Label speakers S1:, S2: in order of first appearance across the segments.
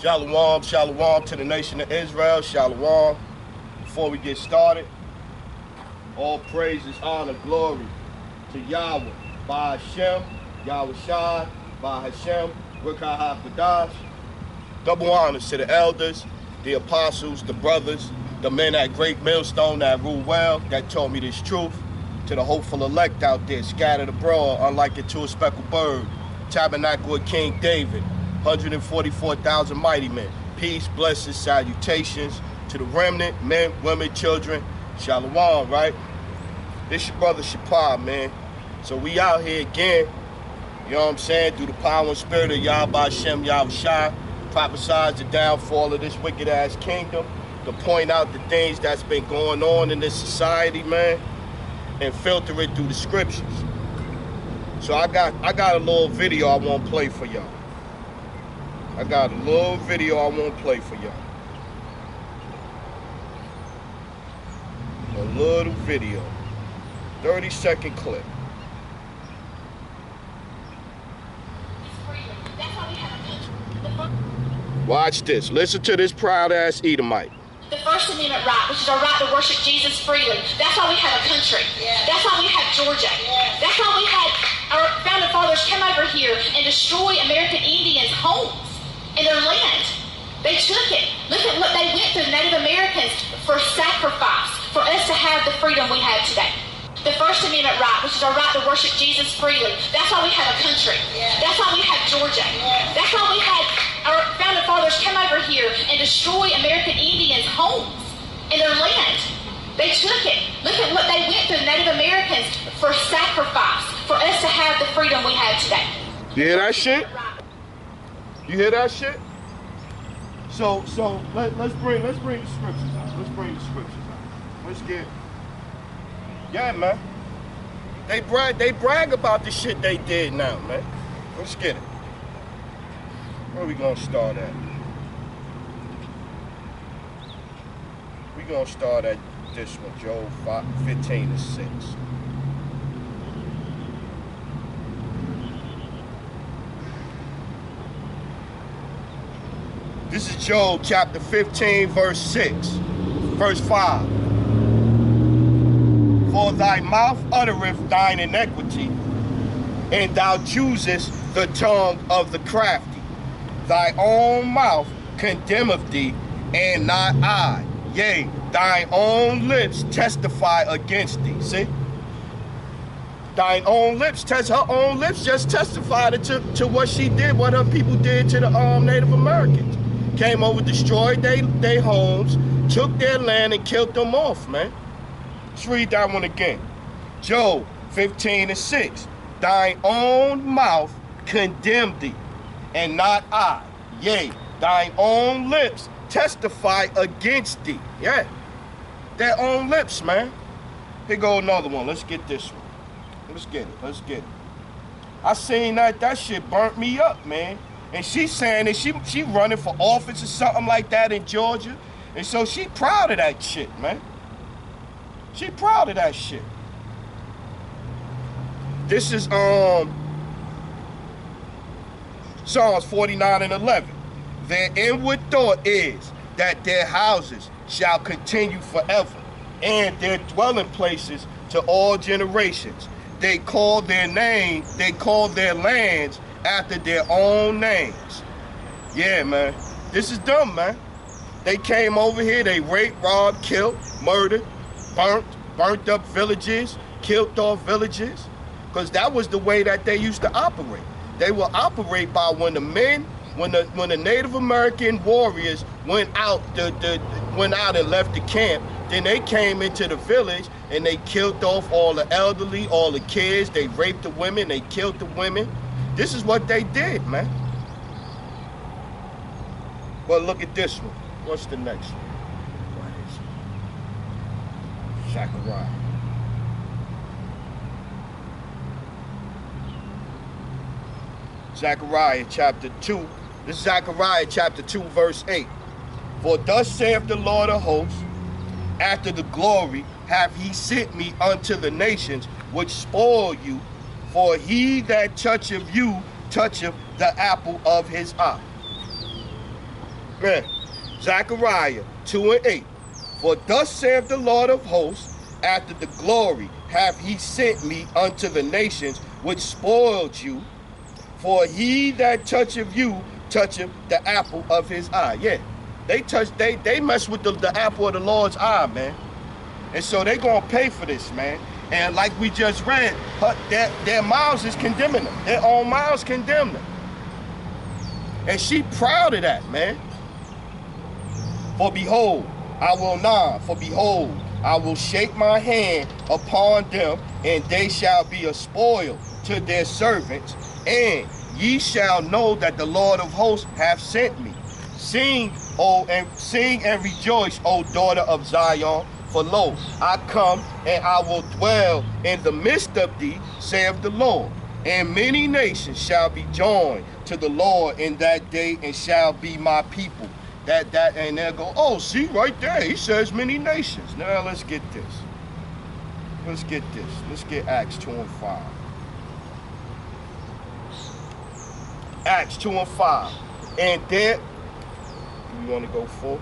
S1: Shalom, shalom to the nation of Israel, shalom. Before we get started, all praises, honor, glory to Yahweh, by Hashem, Yahweh Shai, by Hashem, Rekah HaKadosh. Double honors to the elders, the apostles, the brothers, the men at Great Millstone that rule well, that taught me this truth. To the hopeful elect out there, scattered abroad, unlike it to a speckled bird. Tabernacle of King David, 144,000 mighty men. Peace, blessings, salutations to the remnant, men, women, children. Shalom, right? This your brother Shapar, man. So we out here again, you know what I'm saying, through the power and spirit of Yahweh Hashem, Yahweh Shai, prophesies the downfall of this wicked-ass kingdom, to point out the things that's been going on in this society, man, and filter it through the scriptures. So I got a little video I want to play for y'all. A little video. 30-second clip. Watch this. Listen to this proud-ass Edomite.
S2: The First Amendment right, which is our right to worship Jesus freely. That's why we have a country. Yeah. That's why we have Georgia. Yeah. That's why we had our founding fathers come over here and destroy American Indians' homes and their land. They took it. Look at what they went through, Native Americans, for sacrifice, for us to have the freedom we have today. The First Amendment right, which is our right to worship Jesus freely. That's why we have a country. Yeah. That's why we have Georgia. Yeah. That's why we had our founding fathers come over here and destroy American Indians' homes and their land. They took it. Look at what they went through, Native Americans, for sacrifice, for us to have the freedom we have today.
S1: You hear that shit? You hear that shit? So let's bring the scriptures out. Let's get. Yeah, man. They brag about the shit they did now, man. Let's get it. Where we gonna start at? We gonna start at this one, Job 15:6. This is Job chapter 15, verse 6, verse 5. For thy mouth uttereth thine iniquity, and thou choosest the tongue of the crafty. Thy own mouth condemneth thee, and not I. Yea, thine own lips testify against thee. See? Thine own lips, her own lips just testified to what she did, what her people did to the Native Americans. Came over, destroyed their homes, took their land, and killed them off, man. Let's read that one again. Job 15:6. Thine own mouth condemned thee, and not I. Yea, thine own lips testify against thee. Yeah, their own lips, man. Here go another one. Let's get this one. Let's get it. I seen that shit burnt me up, man. And she's saying that she running for office or something like that in Georgia. And so she proud of that shit, man. She proud of that shit. This is Psalms 49:11. Their inward thought is that their houses shall continue forever, and their dwelling places to all generations. They call their lands after their own names. Yeah, man. This is dumb, man. They came over here, they raped, robbed, killed, murdered, burnt up villages, killed off villages. Because that was the way that they used to operate. They will operate by when the Native American warriors went out and left the camp, then they came into the village and they killed off all the elderly, all the kids, they raped the women, they killed the women. This is what they did, man. Well, look at this one. What's the next one? What is it? Zechariah. Zechariah chapter 2. This is Zechariah chapter 2, verse 8. For thus saith the Lord of hosts, after the glory hath he sent me unto the nations which spoil you, for he that toucheth you toucheth the apple of his eye. Man, Zechariah 2 and 8. For thus saith the Lord of hosts, after the glory hath he sent me unto the nations which spoiled you. For he that toucheth you toucheth the apple of his eye. Yeah, they mess with the apple of the Lord's eye, man. And so they gonna pay for this, man. And like we just read, their mouths is condemning them. Their own mouths condemn them. And she proud of that, man. For behold, I will shake my hand upon them, and they shall be a spoil to their servants, and ye shall know that the Lord of hosts hath sent me. Sing and rejoice, O daughter of Zion, for lo, I come, and I will dwell in the midst of thee, saith the Lord. And many nations shall be joined to the Lord in that day, and shall be my people. And they'll go, oh, see, right there, he says many nations. Now let's get this. Let's get Acts 2 and 5. Acts 2 and 5. And there, you want to go 4?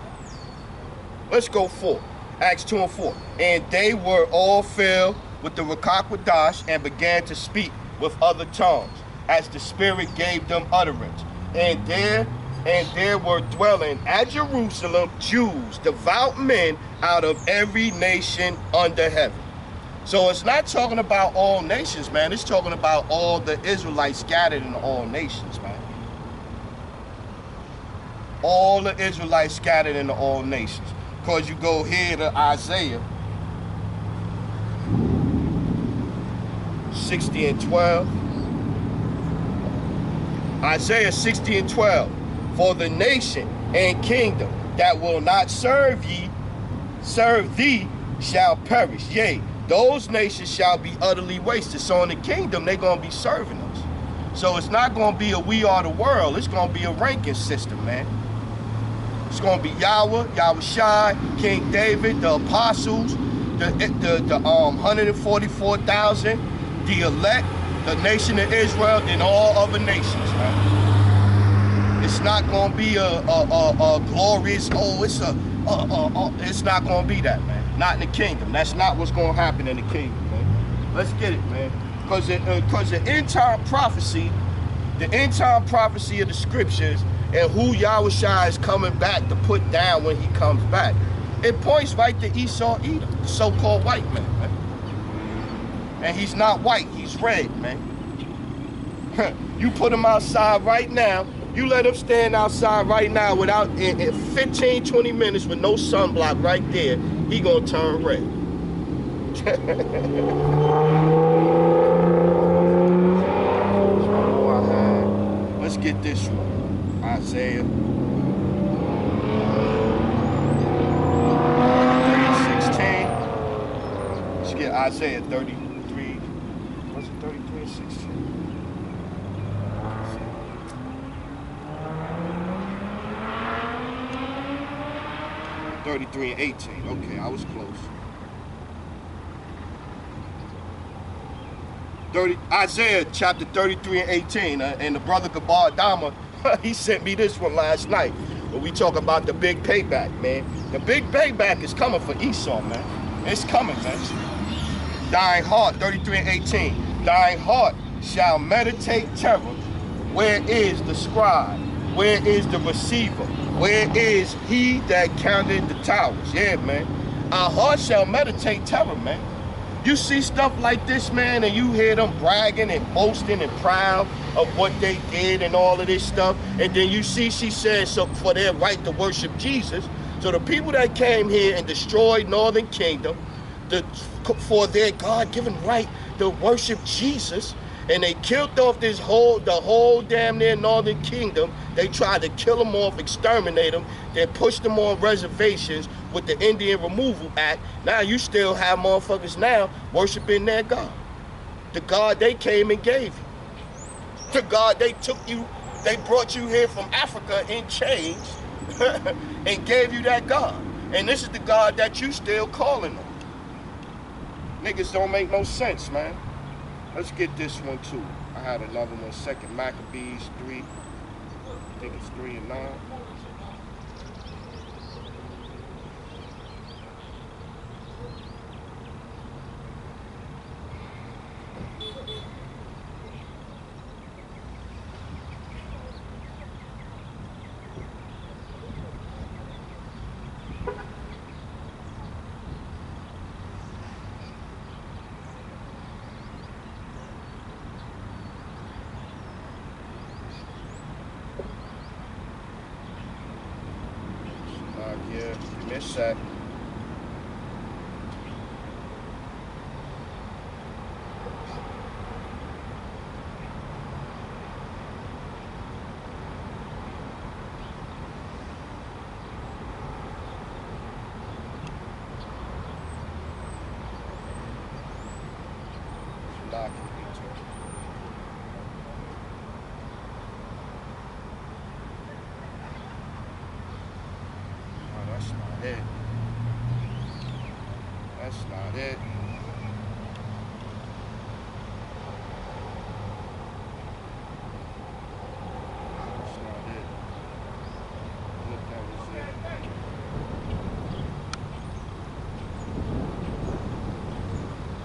S1: Let's go 4. Acts 2 and 4. And they were all filled with the Ruach and began to speak with other tongues, as the Spirit gave them utterance. And there were dwelling at Jerusalem Jews, devout men out of every nation under heaven. So it's not talking about all nations, man. It's talking about all the Israelites scattered in all nations, man. All the Israelites scattered in all nations. Because you go here to Isaiah 60 and 12. Isaiah 60 and 12. For the nation and kingdom that will not serve thee shall perish. Yea, those nations shall be utterly wasted. So in the kingdom, they're going to be serving us. So it's not going to be a we are the world. It's going to be a ranking system, man. It's going to be Yahweh, Yahushai, King David, the apostles, the 144,000, the elect, the nation of Israel, and all other nations, man. It's not going to be a glorious, it's not going to be that, man. Not in the kingdom. That's not what's going to happen in the kingdom, man. Let's get it, man. Because the end-time prophecy of the scriptures and who Yahushua is coming back to put down when he comes back, it points right to Esau, Edom, the so-called white man. And he's not white, he's red, man. You put him outside right now, you let him stand outside right now without, in 15, 20 minutes with no sunblock right there, he gonna turn red. Let's get this one. Isaiah 30:16. Let's get Isaiah 33. What's it, 33 and 16? 33 and 18. Okay, I was close. Isaiah chapter 33 and 18. And the brother Gabar Dama, he sent me this one last night. When we talk about the big payback, man. The big payback is coming for Esau, man. It's coming, man. Thine heart, 33 and 18. Thine heart shall meditate terror. Where is the scribe? Where is the receiver? Where is he that counted the towers? Yeah, man. Our heart shall meditate terror, man. You see stuff like this, man, and you hear them bragging and boasting and proud of what they did and all of this stuff. And then you see, she says, so for their right to worship Jesus. So the people that came here and destroyed Northern Kingdom, for their God-given right to worship Jesus, and they killed off the whole damn near Northern Kingdom. They tried to kill them off, exterminate them. They pushed them on reservations with the Indian Removal Act. Now you still have motherfuckers now worshiping their God. The God they came and gave you. The God they took you, they brought you here from Africa in chains and gave you that God. And this is the God that you still calling on. Niggas don't make no sense, man. Let's get this one too. I had another one, 2 Maccabees 3. I think it's 3 and 9. It's set. Lock it. Oh, that's not it. That's not it. That's not it. Look, that was it.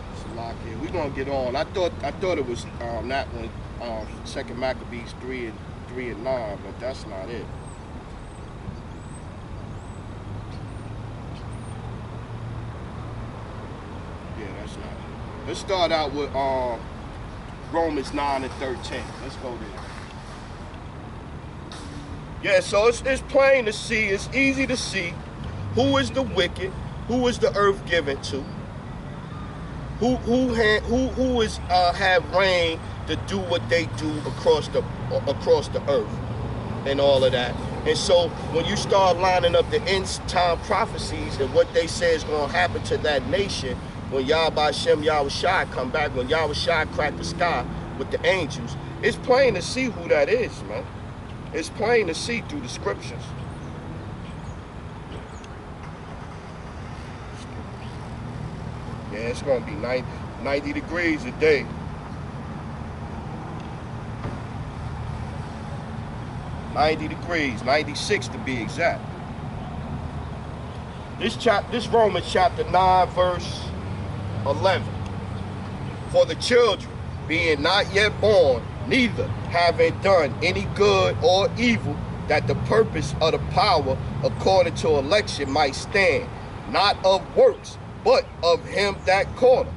S1: Let's lock it. We're gonna get on. I thought it was that one, Second Maccabees 3 and 9, but that's not it. Yeah, that's not it. Let's start out with Romans 9 and 13. Let's go there. Yeah, so it's plain to see, it's easy to see who is the wicked, who is the earth given to, who is have reign to do what they do across the earth and all of that. And so when you start lining up the end time prophecies and what they say is going to happen to that nation when Yahweh Shem Yahushua come back, when Yahushua crack the sky with the angels, it's plain to see who that is, man. It's plain to see through the scriptures. Yeah, it's going to be 90 degrees a day. 90 degrees, 96 to be exact. This Romans chapter 9, verse 11. For the children, being not yet born, neither having done any good or evil, that the purpose of the power according to election might stand, not of works, but of him that called her.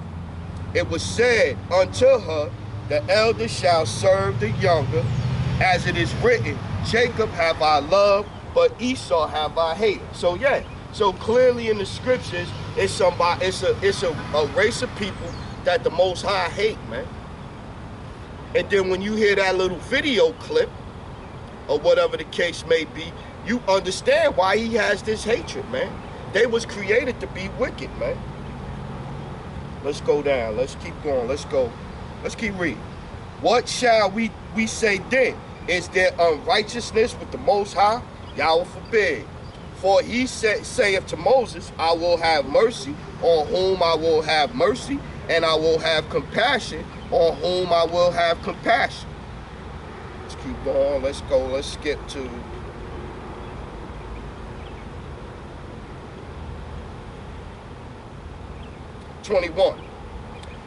S1: It was said unto her, the elder shall serve the younger, as it is written, Jacob have I loved, but Esau have I hated. So yeah, so clearly in the scriptures, it's a race of people that the Most High hate, man. And then when you hear that little video clip, or whatever the case may be, you understand why he has this hatred, man. They was created to be wicked, man. Let's go down. Let's keep going. Let's go. Let's keep reading. What shall we say then? Is there unrighteousness with the Most High? Yahweh forbid. For he saith to Moses, I will have mercy on whom I will have mercy, and I will have compassion on whom I will have compassion. Let's keep going. Let's go. Let's skip to 21.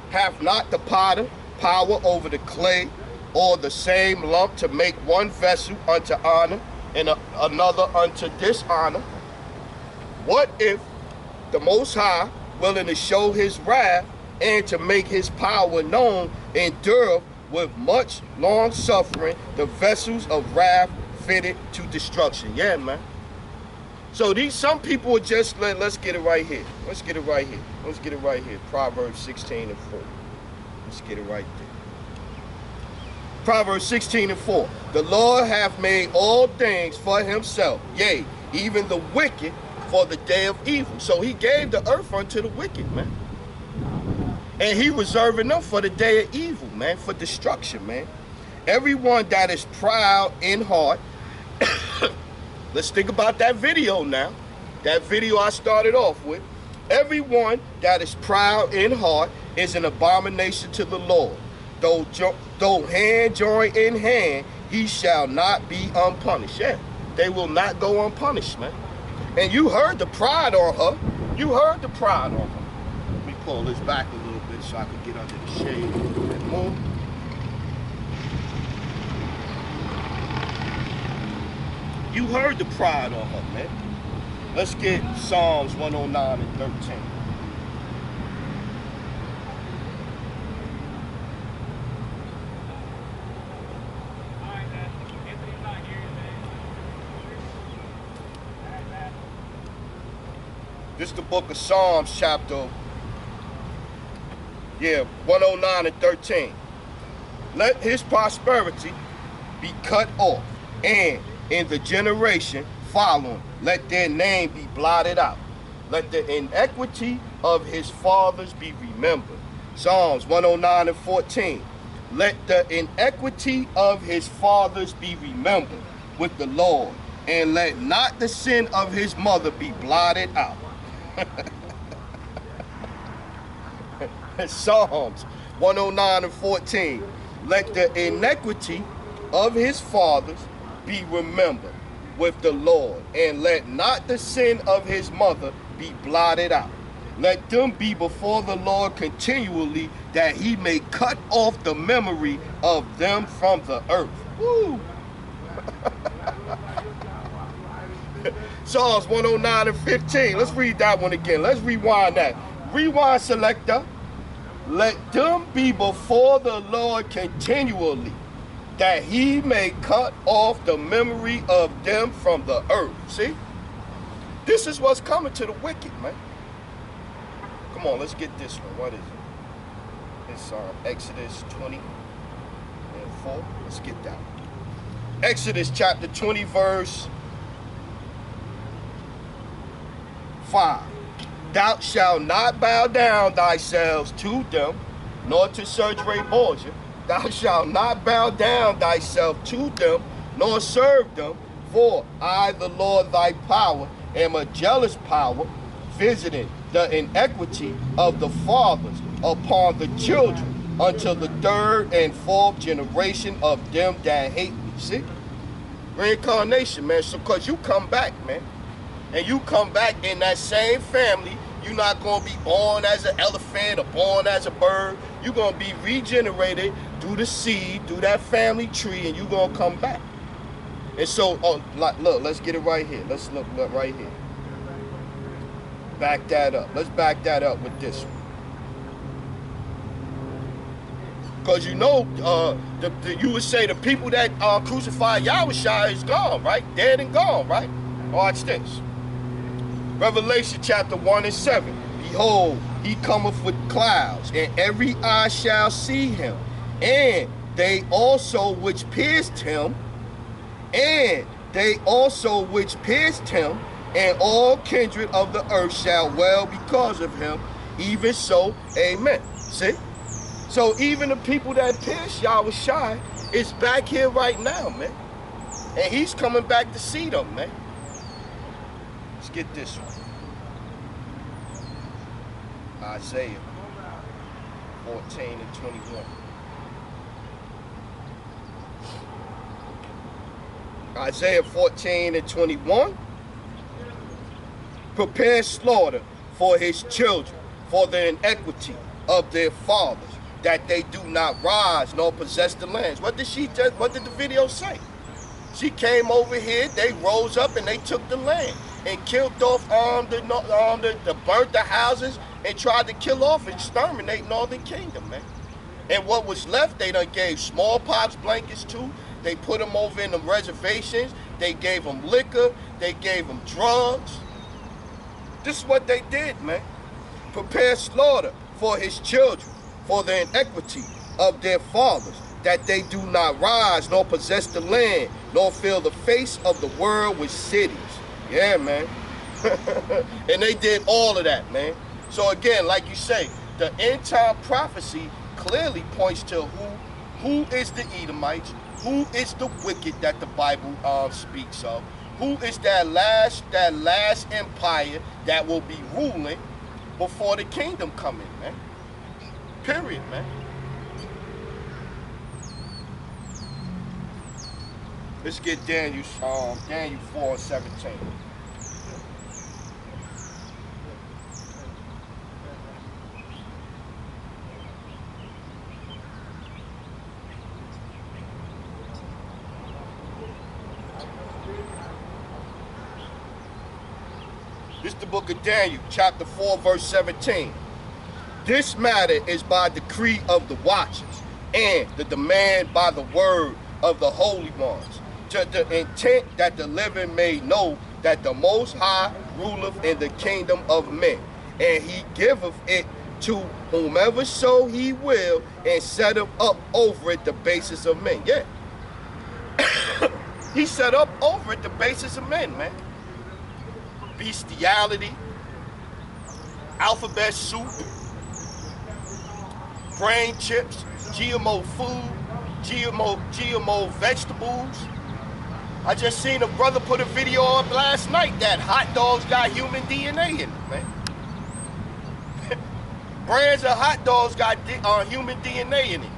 S1: Hath not the potter power over the clay, or the same lump to make one vessel unto honor and another unto dishonor? What if the Most High, willing to show his wrath and to make his power known, endureth with much long suffering the vessels of wrath fitted to destruction? Yeah, man. So some people are just, let's get it right here. Let's get it right here. Let's get it right here. Proverbs 16 and 4. Let's get it right there. Proverbs 16 and 4. The Lord hath made all things for himself, yea, even the wicked for the day of evil. So he gave the earth unto the wicked, man. And he reserving them for the day of evil, man, for destruction, man. Everyone that is proud in heart. Let's think about that video now. That video I started off with. Everyone that is proud in heart is an abomination to the Lord. Though hand join in hand, he shall not be unpunished. Yeah, they will not go unpunished, man. And you heard the pride on her. You heard the pride on her. Let me pull this back a little bit so I can get under the shade a little bit more. You heard the pride on her, man. Let's get Psalms 109 and 13. This is the book of Psalms, chapter 109 and 13. Let his prosperity be cut off, and in the generation following, let their name be blotted out. Let the iniquity of his fathers be remembered. Psalms 109 and 14. Let the iniquity of his fathers be remembered with the Lord, and let not the sin of his mother be blotted out. Psalms 109 and 14. Let the iniquity of his fathers be remembered with the Lord, and let not the sin of his mother be blotted out. Let them be before the Lord continually, that he may cut off the memory of them from the earth. Woo! Psalms 109 and 15. Let's read that one again. Let's rewind that. Rewind, selector. Let them be before the Lord continually, that he may cut off the memory of them from the earth. See? This is what's coming to the wicked, man. Come on, let's get this one. What is it? It's Exodus 20 and 4. Let's get that one. Exodus chapter 20, verse 5. Thou shalt not bow down thyself to them, nor to Sergei Borgia. Thou shalt not bow down thyself to them, nor serve them, for I, the Lord thy power, am a jealous power, visiting the iniquity of the fathers upon the children, until the third and fourth generation of them that hate me. See? Reincarnation, man. So, because you come back, man, and you come back in that same family, you're not going to be born as an elephant or born as a bird. You're going to be regenerated through the seed, through that family tree, and you're going to come back. And so, look, let's get it right here. Let's look right here. Back that up. Let's back that up with this one. Because you know, you would say the people that crucified Yahushua is gone, right? Dead and gone, right? Watch this. Revelation chapter 1 and 7. Behold, he cometh with clouds, and every eye shall see him, and they also which pierced him, and and all kindred of the earth shall well because of him. Even so, amen. See? So even the people that pierced Yahushua is back here right now, man. And he's coming back to see them, man. Let's get this one. Isaiah 14 and 21. Isaiah 14 and 21. Prepare slaughter for his children, for the iniquity of their fathers, that they do not rise nor possess the lands. What did the video say? She came over here, they rose up and they took the land and killed off burnt the houses and tried to kill off and exterminate Northern Kingdom, man. And what was left, they done gave smallpox blankets to. They put them over in the reservations. They gave them liquor. They gave them drugs. This is what they did, man. Prepare slaughter for his children, for the iniquity of their fathers, that they do not rise, nor possess the land, nor fill the face of the world with cities. Yeah, man. And they did all of that, man. So again, like you say, the end time prophecy clearly points to who is the Edomites, who is the wicked that the Bible speaks of, who is that last empire that will be ruling before the kingdom come in, man. Period, man. Let's get Daniel 4 and 17. This is the book of Daniel, chapter 4, verse 17. This matter is by decree of the watchers, and the demand by the word of the holy ones, to the intent that the living may know that the Most High ruleth in the kingdom of men, and he giveth it to whomever so he will, and set him up over it the basis of men. Yeah. He set up over it the basis of men, man. Bestiality, alphabet soup, brain chips, GMO food, GMO vegetables. I just seen a brother put a video up last night that hot dogs got human DNA in it, man. Brands of hot dogs got human DNA in it.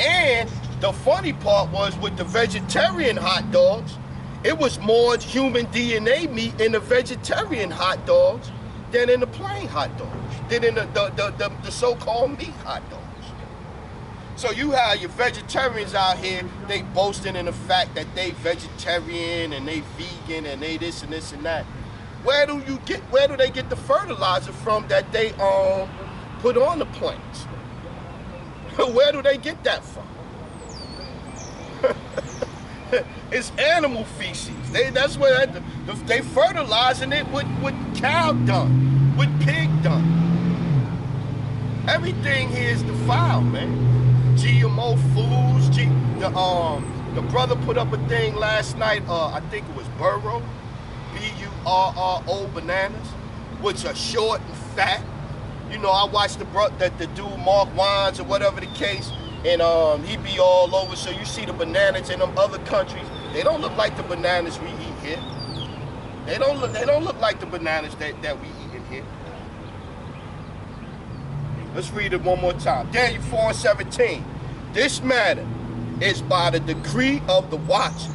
S1: And the funny part was with the vegetarian hot dogs, it was more human DNA meat in the vegetarian hot dogs than in the plain hot dogs, than in the so-called meat hot dogs. So you have your vegetarians out here, they boasting in the fact that they vegetarian and they vegan and they this and this and that. Where do they get the fertilizer from that they put on the plants? Where do they get that from? It's animal feces. That's where they fertilizing it with cow dung, with pig dung. Everything here is defiled, man. GMO foods. The brother put up a thing last night. I think it was Burro, B-U-R-R-O bananas, which are short and fat. You know, I watched the dude Mark Wines or whatever the case, and he be all over. So you see the bananas in them other countries. They don't look like the bananas we eat here. They don't look like the bananas that we eat in here. Let's read it one more time. Daniel 4:17. This matter is by the decree of the watchers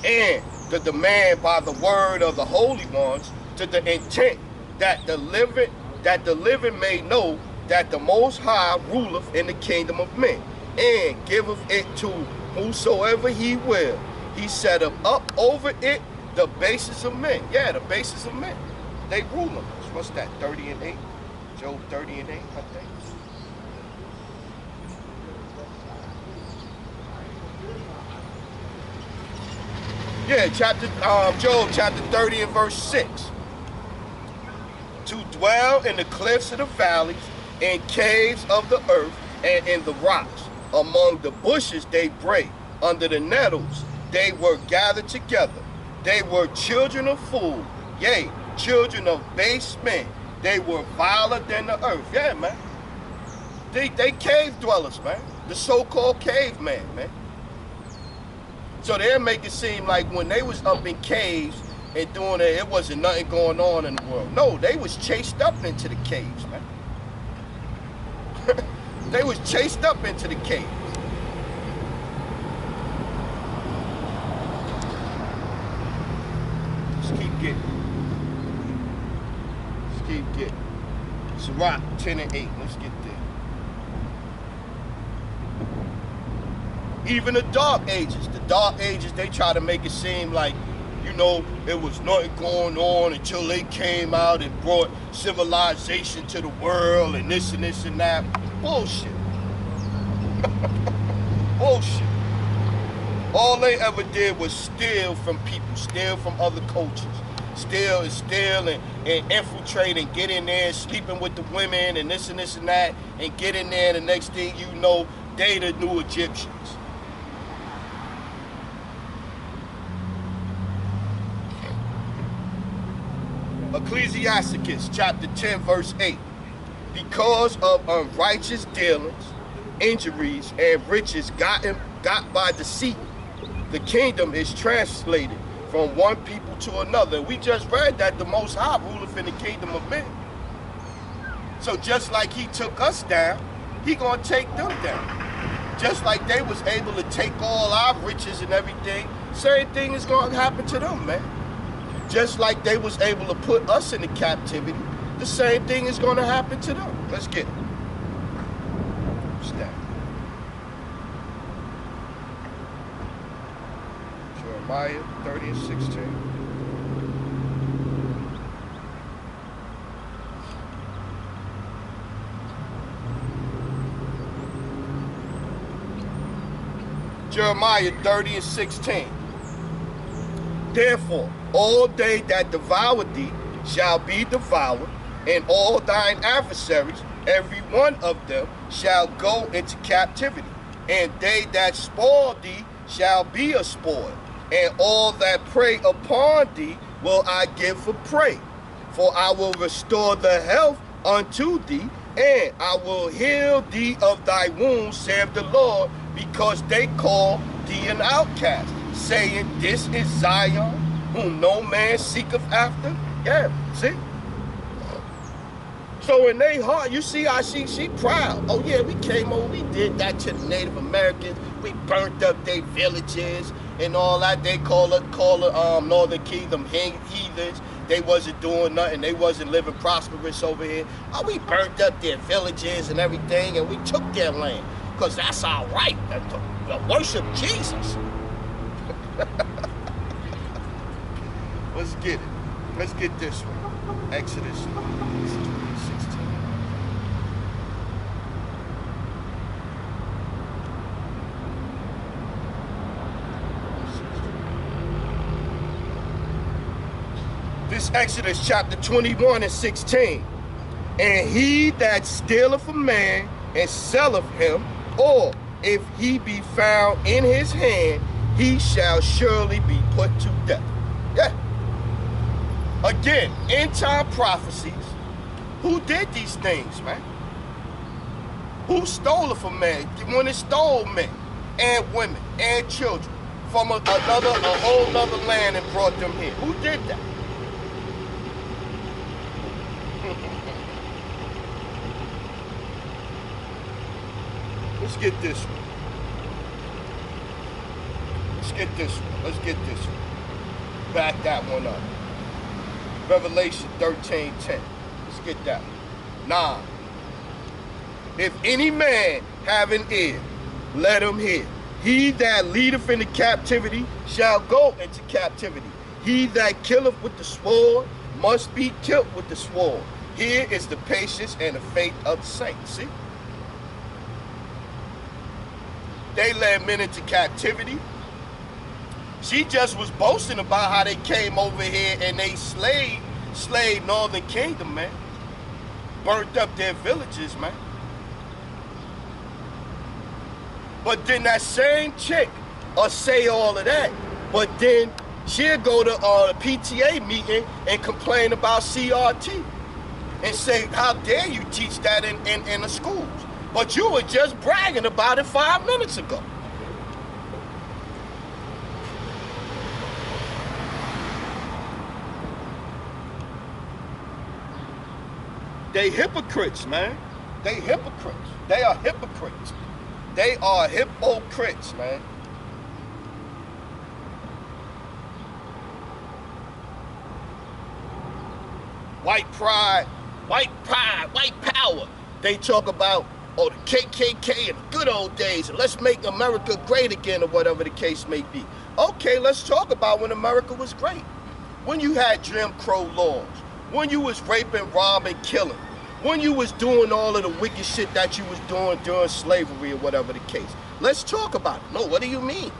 S1: and the demand by the word of the holy ones, to the intent that the living may know that the Most High ruleth in the kingdom of men, and giveth it to whosoever he will. He set up over it the basis of men. Yeah, the basis of men. They rule them. What's that, 30 and 8? Job 30 and 8, I think. Yeah, Job chapter 30 and verse 6. To dwell in the cliffs of the valleys, in caves of the earth, and in the rocks. Among the bushes they brake, under the nettles they were gathered together. They were children of fools, yea, children of base men. They were viler than the earth. Yeah, man. They cave dwellers, man. The so-called caveman, man. So they make it seem like when they was up in caves and doing it, it wasn't nothing going on in the world. No, they was chased up into the caves, man. They was chased up into the caves. Let's keep getting. Sirach 10 and 8. Let's get there. Even the dark ages, they try to make it seem like, you know, it was nothing going on until they came out and brought civilization to the world and this and this and that. Bullshit. Bullshit. All they ever did was steal from people, steal from other cultures, steal and infiltrate and get in there, sleeping with the women and this and that, and get in there, and the next thing you know, they the new Egyptians. Ecclesiasticus chapter 10 verse 8. Because of unrighteous dealings, injuries, and riches got by deceit, the kingdom is translated from one people to another. We just read that the Most High ruleth in the kingdom of men. So just like he took us down, he gonna take them down. Just like they was able to take all our riches and everything, same thing is gonna happen to them, man. Just like they was able to put us into captivity, the same thing is going to happen to them. Let's get it. What's that? Jeremiah 30 and 16. Jeremiah 30 and 16. Therefore, all they that devoured thee shall be devoured, and all thine adversaries, every one of them, shall go into captivity. And they that spoil thee shall be a spoil, and all that prey upon thee will I give for prey. For I will restore the health unto thee, and I will heal thee of thy wounds, saith the Lord, because they call thee an outcast, saying, this is Zion, whom no man seeketh after. Yeah, see? So in their heart, you see how she proud. Oh yeah, we came over, we did that to the Native Americans. We burnt up their villages and all that. They call it Northern Kingdom heathens. They wasn't doing nothing. They wasn't living prosperous over here. Oh, we burnt up their villages and everything, and we took their land because that's our right to worship Jesus. Let's get it. Let's get this one. Exodus 16. This Exodus chapter 21 and 16. And he that stealeth a man and selleth him, or if he be found in his hand, he shall surely be put to death. Yeah. Again, end time prophecies. Who did these things, man? Who stole it from man? When it stole men and women and children from a whole nother land and brought them here. Who did that? Let's get this one. Let's get this one. Let's get this one. Back that one up. Revelation 13:10. Let's get that one. 9. If any man have an ear, let him hear. He that leadeth into captivity shall go into captivity. He that killeth with the sword must be killed with the sword. Here is the patience and the faith of the saints. See? They led men into captivity. She just was boasting about how they came over here and they slaved Northern Kingdom, man. Burnt up their villages, man. But then that same chick will say all of that, but then she'll go to a PTA meeting and complain about CRT and say, how dare you teach that in the schools? But you were just bragging about it 5 minutes ago. They hypocrites, man. They hypocrites. They are hypocrites. They are hypocrites, man. White pride, white power. They talk about, oh, the KKK and the good old days, and let's make America great again, or whatever the case may be. Okay, let's talk about when America was great. When you had Jim Crow laws, when you was raping, robbing, killing, when you was doing all of the wicked shit that you was doing during slavery or whatever the case. Let's talk about it. No, what do you mean?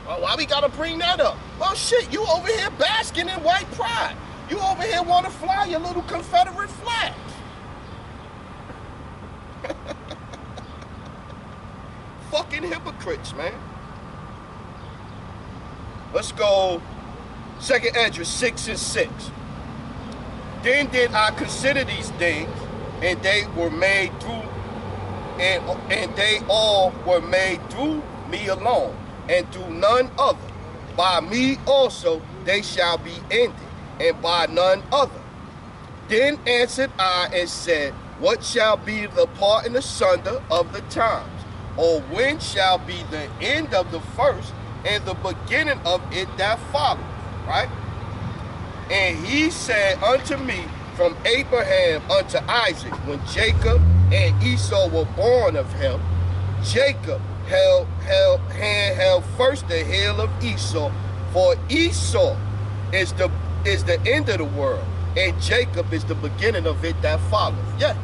S1: Well, why we gotta bring that up? Well, shit, you over here basking in white pride. You over here want to fly your little Confederate flags. Fucking hypocrites, man. Let's go 2nd Esdras 6 and 6. Then did I consider these things, and they were made through, and they all were made through me alone, and through none other. By me also they shall be ended, and by none other. Then answered I and said, what shall be the part and asunder of the times? Or when shall be the end of the first and the beginning of it that followeth? Right? And he said unto me, from Abraham unto Isaac, when Jacob and Esau were born of him, Jacob held first the heel of Esau, for Esau is the end of the world, and Jacob is the beginning of it that followeth. Yeah.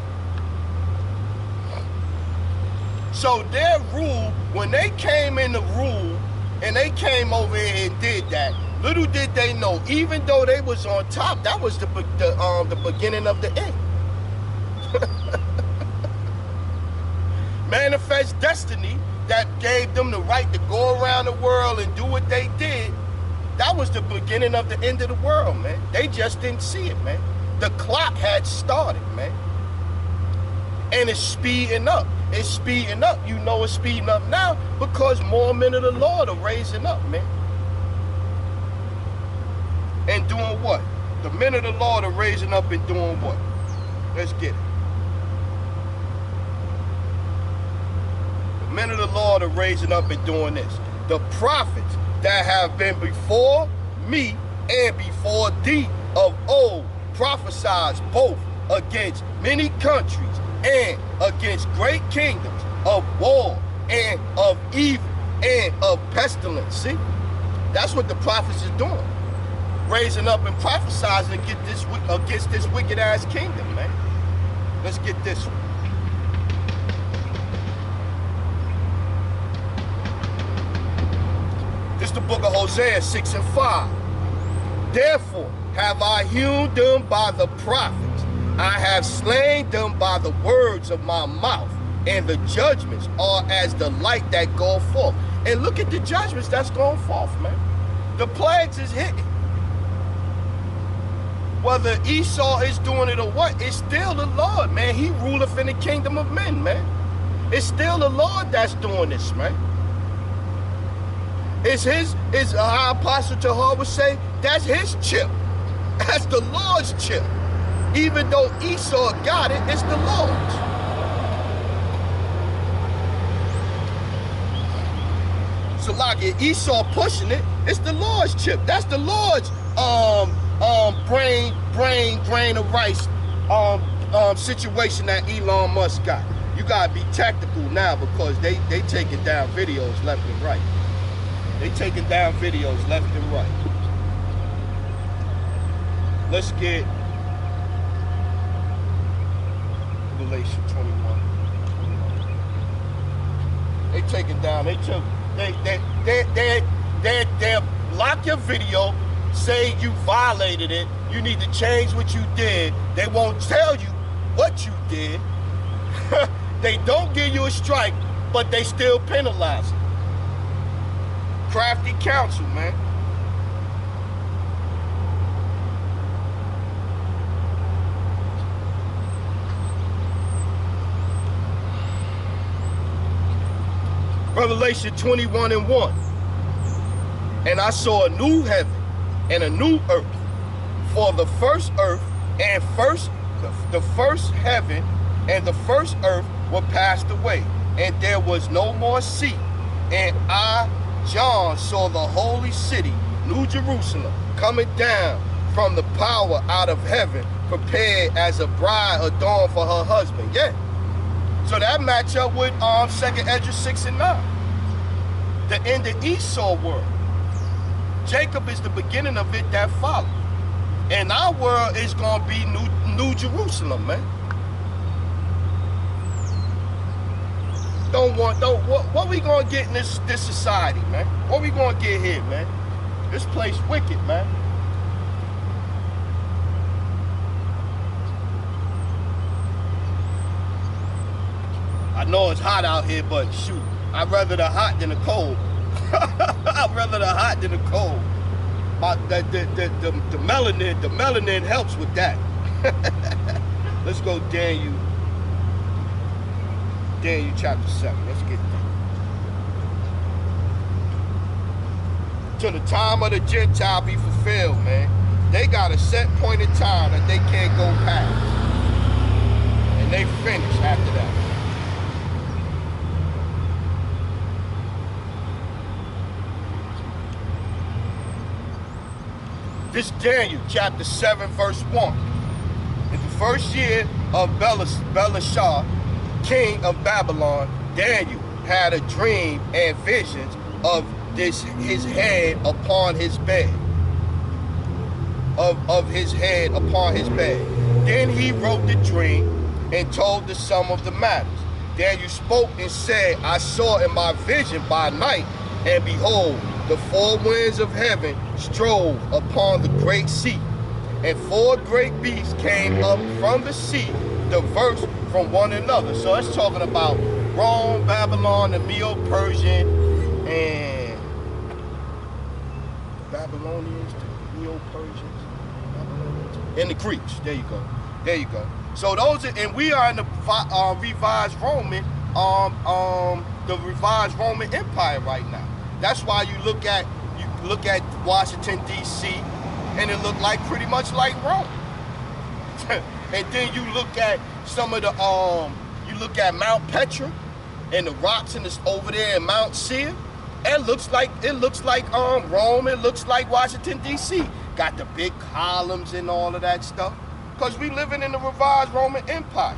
S1: So their rule, when they came in the rule, and they came over here and did that, Little did they know, even though they was on top, that was the beginning of the end. Manifest destiny that gave them the right to go around the world and do what they did. That was the beginning of the end of the world, man. They just didn't see it, man. The clock had started, man. And it's speeding up. It's speeding up. You know it's speeding up now because more men of the Lord are raising up, man. And doing what? The men of the Lord are raising up and doing what? Let's get it. The men of the Lord are raising up and doing this. The prophets that have been before me and before thee of old prophesied both against many countries and against great kingdoms of war and of evil and of pestilence. See? That's what the prophets is doing. Raising up and prophesizing against this wicked ass kingdom, man. Let's get this one. This is the book of Hosea 6 and 5. Therefore have I hewn them by the prophets. I have slain them by the words of my mouth. And the judgments are as the light that go forth. And look at the judgments that's going forth, man. The plagues is hitting. Whether Esau is doing it or what, it's still the Lord, man. He ruleth in the kingdom of men, man. It's still the Lord that's doing this, man. It's how Apostle Tahar would say, that's his chip. That's the Lord's chip. Even though Esau got it, it's the Lord's. So like Esau pushing it, it's the Lord's chip. That's the Lord's grain of rice situation that Elon Musk got. You gotta be tactical now because they taking down videos left and right. They taking down videos left and right. Let's get Revelation 21. They taking down. They block your video. Say you violated it, you need to change what you did. They won't tell you what you did. They don't give you a strike, but they still penalize it. Crafty counsel, man. Revelation 21 and 1. And I saw a new heaven and a new earth, for the first earth and the first heaven and the first earth were passed away, and there was no more sea. And I, John, saw the holy city, New Jerusalem, coming down from the power out of heaven, prepared as a bride adorned for her husband. Yeah. So that match up with 2nd Ezra 6 and 9. The end of Esau world. Jacob is the beginning of it that follows. And our world is going to be New Jerusalem, man. What we going to get in this society, man? What we going to get here, man? This place wicked, man. I know it's hot out here, but shoot, I'd rather the hot than the cold. I'd rather the hot than the cold. The melanin helps with that. Let's go Daniel chapter 7. Let's get there. Till the time of the Gentile be fulfilled, man. They got a set point in time that they can't go past. And they finish after that. This Daniel chapter 7 verse 1. In the first year of Belshazzar, king of Babylon, Daniel had a dream and visions of his head upon his bed. Of his head upon his bed. Then he wrote the dream and told the sum of the matters. Daniel spoke and said, I saw in my vision by night, and behold, the four winds of heaven strove upon the great sea, and four great beasts came up from the sea, diverse from one another. So it's talking about Rome, Babylon, the Medo-Persian, and the Babylonians, the Medo-Persians, and the Greeks. There you go. There you go. So those are, and we are in the revised Roman, the revised Roman Empire right now. That's why you look at Washington D.C. and it looked like pretty much like Rome. And then you look at some of the you look at Mount Petra and the rocks and this over there in Mount Seir. It looks like Rome. It looks like Washington D.C. Got the big columns and all of that stuff. Because we living in the revised Roman Empire.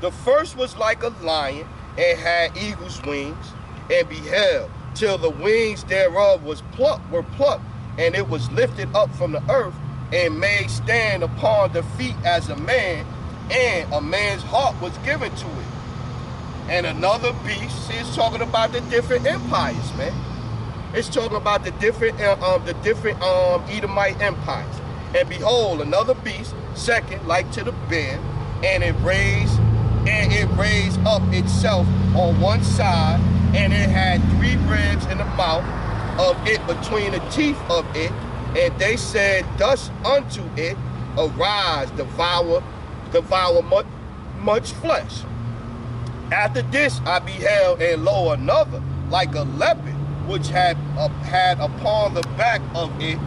S1: The first was like a lion and had eagle's wings, and beheld till the wings thereof were plucked, and it was lifted up from the earth, and made stand upon the feet as a man, and a man's heart was given to it. And another beast, see, it's talking about the different empires, man. It's talking about the different Edomite empires. And behold, another beast, second, like to the bear, and it raised up itself on one side, and it had 3 ribs in the mouth of it between the teeth of it. And they said thus unto it, arise, devour much flesh. After this I beheld, and lo, another, like a leopard, which had upon the back of it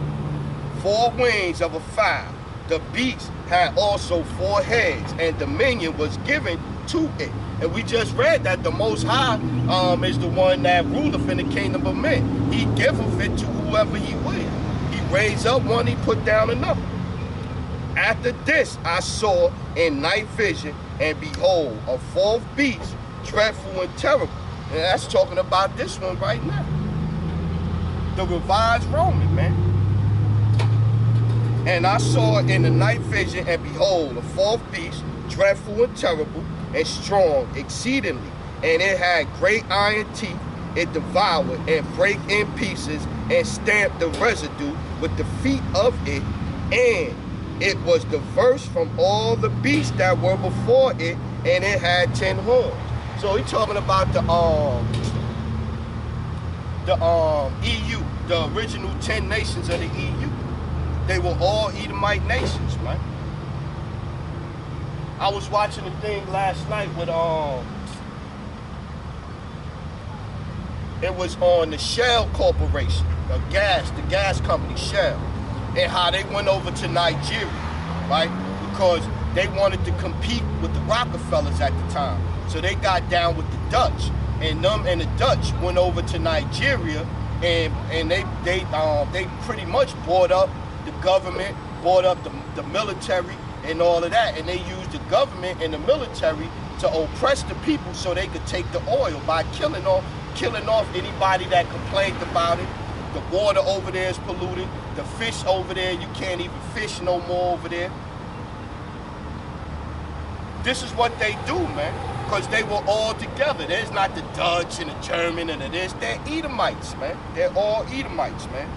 S1: 4 wings of a fowl. The beast had also 4 heads, and dominion was given to it. And we just read that the Most High is the one that ruleth in the kingdom of men. He giveth it to whoever he will. He raised up one, he put down another. After this I saw in night vision, and behold, a 4th beast, dreadful and terrible. And that's talking about this one right now. The revised Roman, man. And I saw in the night vision, and behold, a 4th beast, dreadful and terrible, and strong exceedingly. And it had great iron teeth. It devoured and brake in pieces, and stamped the residue with the feet of it. And it was diverse from all the beasts that were before it, and it had 10 horns. So he's talking about the EU, the original 10 nations of the EU. They were all Edomite nations, man. I was watching a thing last night with it was on the Shell Corporation, the gas company Shell, and how they went over to Nigeria, right? Because they wanted to compete with the Rockefellers at the time. So they got down with the Dutch, and the Dutch went over to Nigeria, and they pretty much bought up the government, bought up the military and all of that, and they used the government and the military to oppress the people so they could take the oil by killing off anybody that complained about it. The water over there is polluted. The fish over there, you can't even fish no more over there. This is what they do, man, because they were all together. There's not the Dutch and the German and the this. They're Edomites, man. They're all Edomites, man.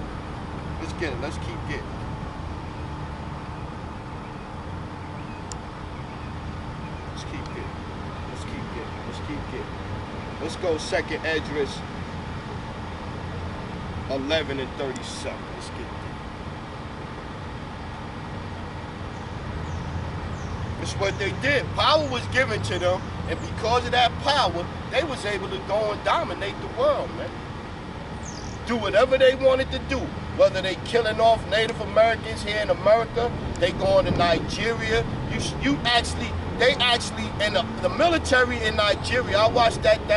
S1: Let's get it. Let's keep getting it. Let's go 2nd Esdras 11 and 37. Let's get there. It's what they did. Power was given to them, and because of that power, they was able to go and dominate the world, man. Do whatever they wanted to do. Whether they killing off Native Americans here in America, they going to Nigeria. They actually, and the military in Nigeria, I watched that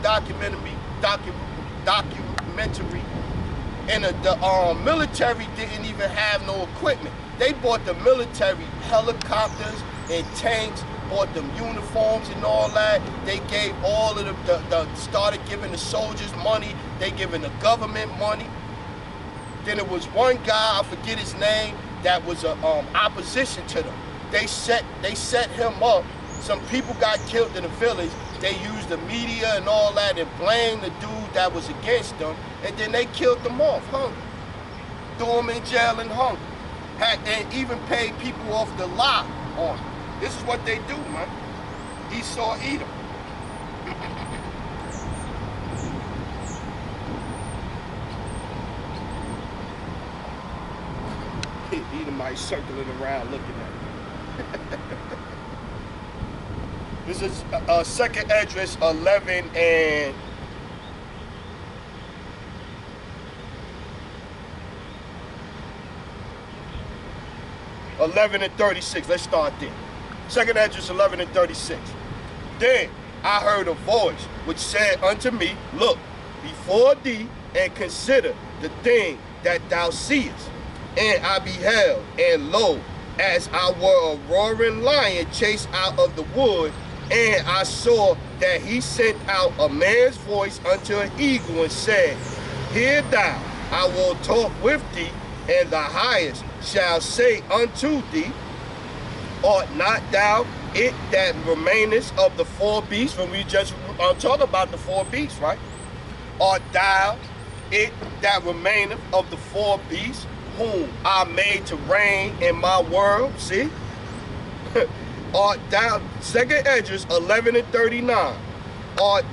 S1: documentary, and the military didn't even have no equipment. They bought the military helicopters and tanks, bought them uniforms and all that. They gave all of started giving the soldiers money. They giving the government money. Then there was one guy, I forget his name, that was opposition to them. They set him up. Some people got killed in the village. They used the media and all that and blamed the dude that was against them, and then they killed them off, hungry. Threw them in jail and hungry. And even paid people off the lot on it. This is what they do, man. Esau, Edom. Edomites circling around looking at it. This is 2nd Esdras 11 and 36. Let's start there. 2nd Esdras 11 and 36. Then I heard a voice which said unto me, look before thee and consider the thing that thou seest. And I beheld, and lo, as I were a roaring lion chased out of the wood, and I saw that he sent out a man's voice unto an eagle and said, hear thou, I will talk with thee, and the highest shall say unto thee, art not thou it that remainest of the 4 beasts? When we just talk about the 4 beasts, right? Art thou it that remaineth of the 4 beasts, whom I made to reign in my world? See? Art thou, 2nd Esdras 11 and 39. Art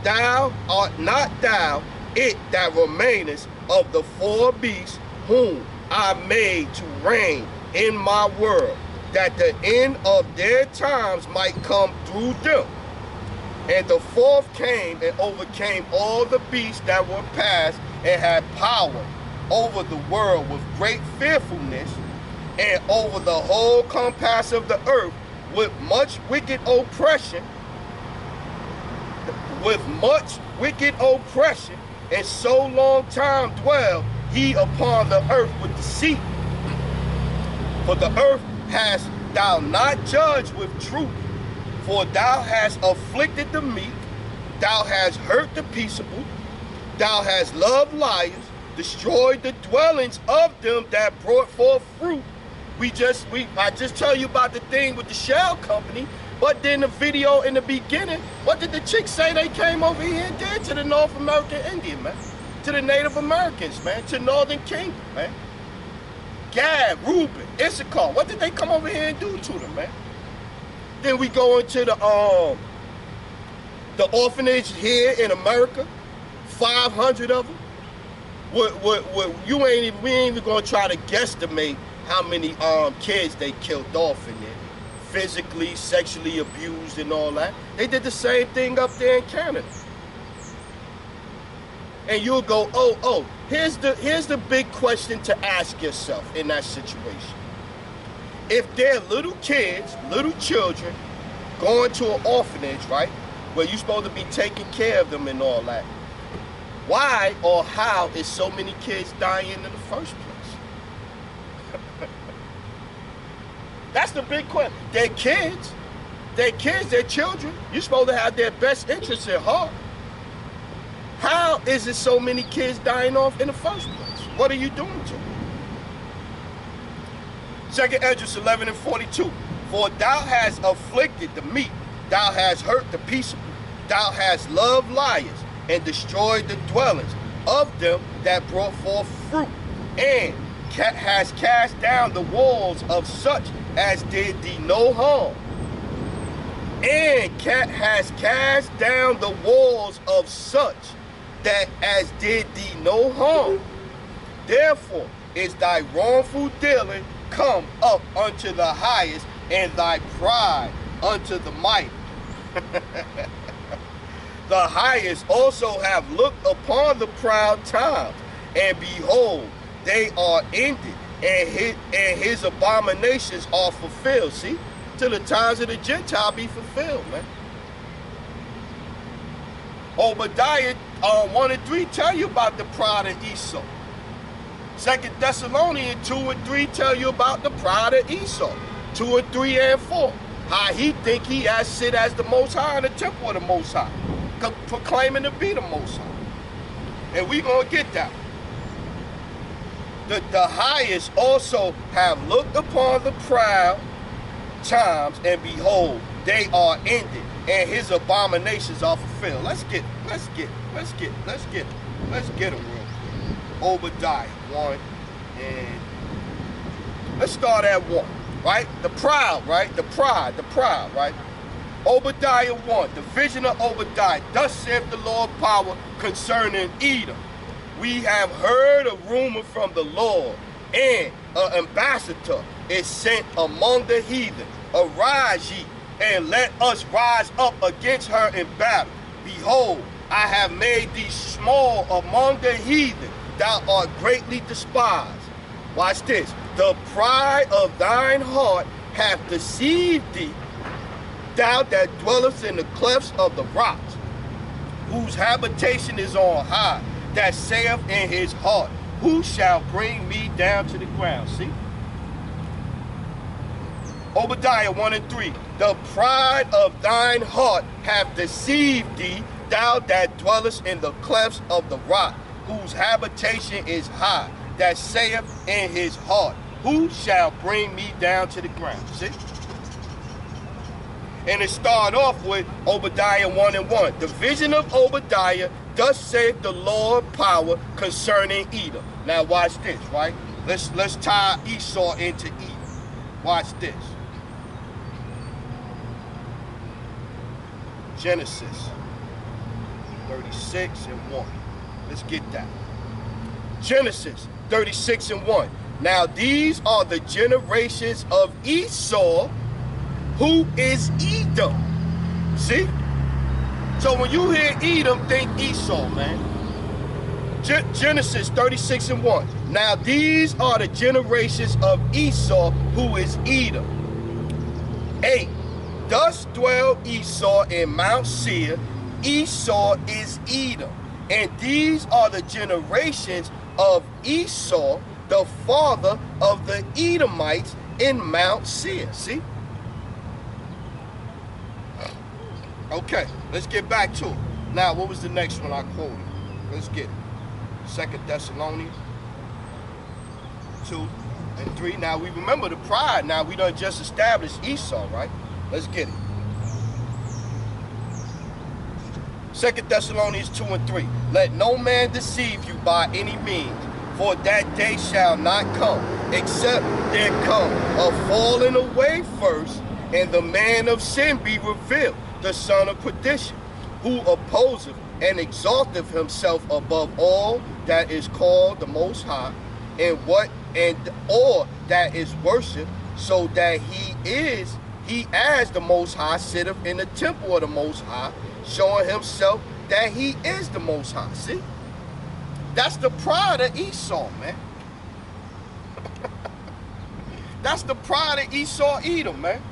S1: not thou it that remainest of the 4 beasts, whom I made to reign in my world, that the end of their times might come through them? And the 4th came and overcame all the beasts that were past, and had power over the world with great fearfulness, and over the whole compass of the earth with much wicked oppression, and so long time dwell he upon the earth with deceit. For the earth hast thou not judged with truth, for thou hast afflicted the meek, thou hast hurt the peaceable, thou hast loved liars, destroyed the dwellings of them that brought forth fruit. I just tell you about the thing with the shell company, but then the video in the beginning, what did the chick say they came over here and did to the North American Indian, man? To the Native Americans, man, to Northern Kingdom, man. Gad, Reuben, Issachar, what did they come over here and do to them, man? Then we go into the orphanage here in America, 500 of them. We ain't even gonna try to guesstimate how many kids they killed off in there, physically, sexually abused and all that. They did the same thing up there in Canada. And you'll go, oh, here's the big question to ask yourself in that situation. If they're little kids, little children, going to an orphanage, right, where you're supposed to be taking care of them and all that, why or how is so many kids dying in the first place? That's the big question. They're kids, they're children. You're supposed to have their best interests at heart. How is it so many kids dying off in the first place? What are you doing to them? 2nd Esdras 11 and 42. For thou hast afflicted the meek, thou hast hurt the peaceable, thou hast loved liars, and destroyed the dwellings of them that brought forth fruit, and has cast down the walls of such as did thee no harm. And has cast down the walls of such that as did thee no harm. Therefore is thy wrongful dealing come up unto the highest, and thy pride unto the mighty. The highest also have looked upon the proud times, and behold, they are ended, and his abominations are fulfilled. See, till the times of the Gentile be fulfilled, man. Obadiah 1 and 3 tell you about the pride of Esau. 2nd Thessalonians 2 and 3 tell you about the pride of Esau. 2 and 3 and 4. How he think he has sit as the Most High in the temple of the Most High, proclaiming to be the Most High. And we gonna get that. The highest also have looked upon the proud times, and behold, they are ended, and his abominations are fulfilled. Let's get them real quick. Obadiah 1, and let's start at 1, right? The proud, right? The pride, right? Obadiah 1, the vision of Obadiah. Thus saith the Lord power concerning Edom. We have heard a rumor from the Lord, and an ambassador is sent among the heathen. Arise ye, and let us rise up against her in battle. Behold, I have made thee small among the heathen. Thou art greatly despised. Watch this. The pride of thine heart hath deceived thee, thou that dwellest in the clefts of the rocks, whose habitation is on high, that saith in his heart, who shall bring me down to the ground? See? Obadiah 1 and 3. The pride of thine heart hath deceived thee, thou that dwellest in the clefts of the rock, whose habitation is high, that saith in his heart, who shall bring me down to the ground? See? And it started off with Obadiah 1 and 1. The vision of Obadiah, thus saith the Lord power concerning Edom. Now watch this, right? Let's tie Esau into Edom. Watch this. Genesis 36 and 1. Let's get that. Genesis 36 and 1. Now these are the generations of Esau, who is Edom. See? So when you hear Edom, think Esau, man. Genesis 36 and 1. Now these are the generations of Esau, who is Edom. 8. Thus dwell Esau in Mount Seir. Esau is Edom. And these are the generations of Esau, the father of the Edomites in Mount Seir. See? Okay, let's get back to it. Now, what was the next one I quoted? Let's get it. 2 Thessalonians 2 and 3. Now, we remember the pride. Now, we done just established Esau, right? Let's get it. 2 Thessalonians 2 and 3. Let no man deceive you by any means, for that day shall not come, except there come a falling away first, and the man of sin be revealed, the son of perdition, who opposeth and exalteth himself above all that is called the Most High, or that is worshipped, so that he as the Most High sitteth in the temple of the Most High, showing himself that he is the Most High. See? That's the pride of Esau, man. That's the pride of Esau, Edom, man.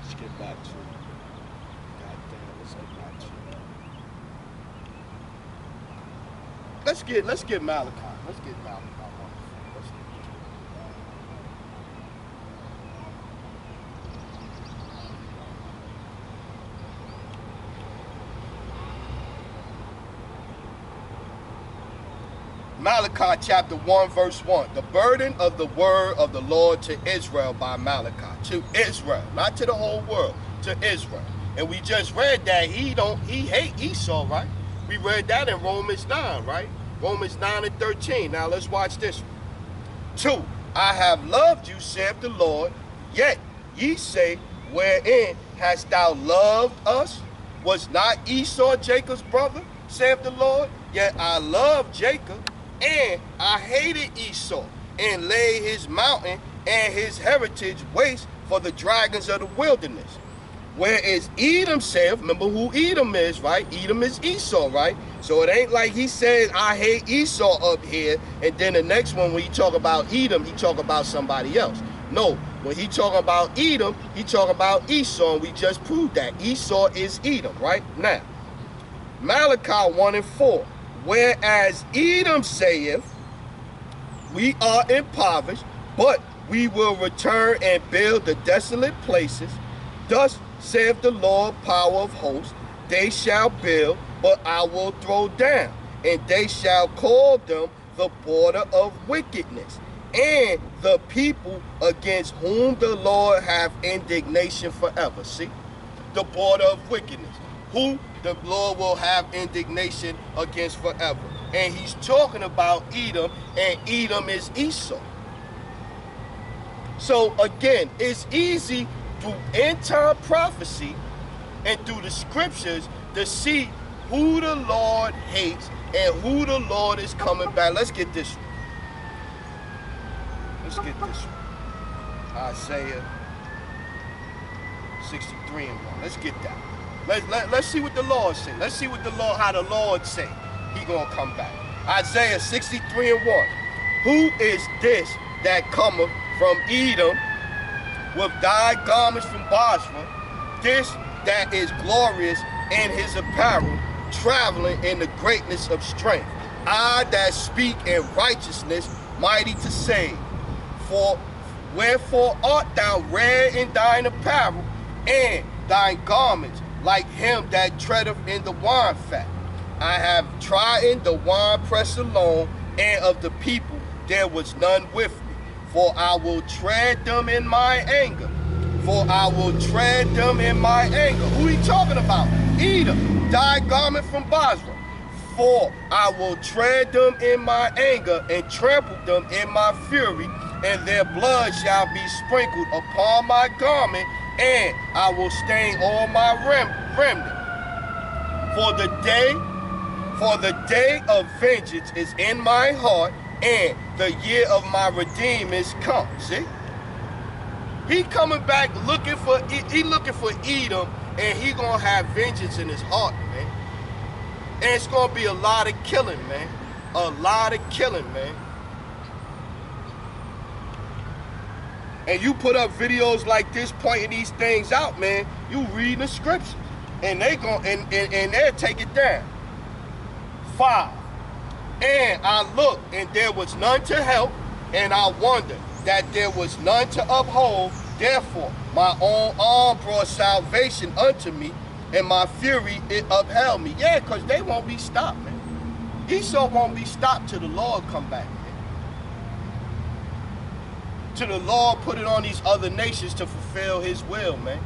S1: Let's get back to it. Goddamn, let's get back to it. Let's get Malachi. Let's get Malachi. Malachi chapter 1 verse 1. The burden of the word of the Lord to Israel by Malachi. To Israel, not to the whole world, to Israel. And we just read that he hate Esau, right? We read that in Romans 9, right? Romans 9 and 13. Now let's watch this one. 2. I have loved you, saith the Lord, yet ye say, wherein hast thou loved us? Was not Esau Jacob's brother, saith the Lord? Yet I loved Jacob, and I hated Esau, and laid his mountain and his heritage waste for the dragons of the wilderness. Whereas Edom saith, remember who Edom is, right? Edom is Esau, right? So it ain't like he said, I hate Esau up here, and then the next one, when he talk about Edom, he talk about somebody else. No, when he talking about Edom, he talking about Esau, and we just proved that. Esau is Edom, right? Now, Malachi 1 and 4. Whereas Edom saith, we are impoverished, but we will return and build the desolate places. Thus saith the Lord power of hosts, they shall build, but I will throw down, and they shall call them the border of wickedness, and the people against whom the Lord have indignation forever. See? The border of wickedness. Who the Lord will have indignation against forever. And he's talking about Edom, and Edom is Esau. So again, it's easy through end-time prophecy and through the scriptures to see who the Lord hates and who the Lord is coming back. Let's get this one. Let's get this one. Isaiah 63 and 1. Let's get that. Let's see what the Lord say. Let's see what how the Lord say he gonna come back. Isaiah 63 and 1. Who is this that cometh from Edom with thy garments from Basra? This that is glorious in his apparel, traveling in the greatness of strength. I that speak in righteousness, mighty to save. For wherefore art thou red in thine apparel, and thine garments like him that treadeth in the wine fat? I have trodden the winepress alone, and of the people there was none with me. For I will tread them in my anger. For I will tread them in my anger. Who he talking about? Edom, thy garment from Basra. For I will tread them in my anger, and trample them in my fury, and their blood shall be sprinkled upon my garment, and I will stain all my remnant. For the day of vengeance is in my heart, and the year of my redeem is come. See? He coming back looking for Edom, and he gonna have vengeance in his heart, man. And it's gonna be a lot of killing, man. A lot of killing, man. And you put up videos like this pointing these things out, man, you reading the scriptures. And they gon' and they'll take it down. 5. And I looked, and there was none to help, and I wondered that there was none to uphold. Therefore my own arm brought salvation unto me, and my fury it upheld me. Yeah, because they won't be stopped, man. Esau won't be stopped till the Lord come back, man. Till the Lord put it on these other nations to fulfill his will, man.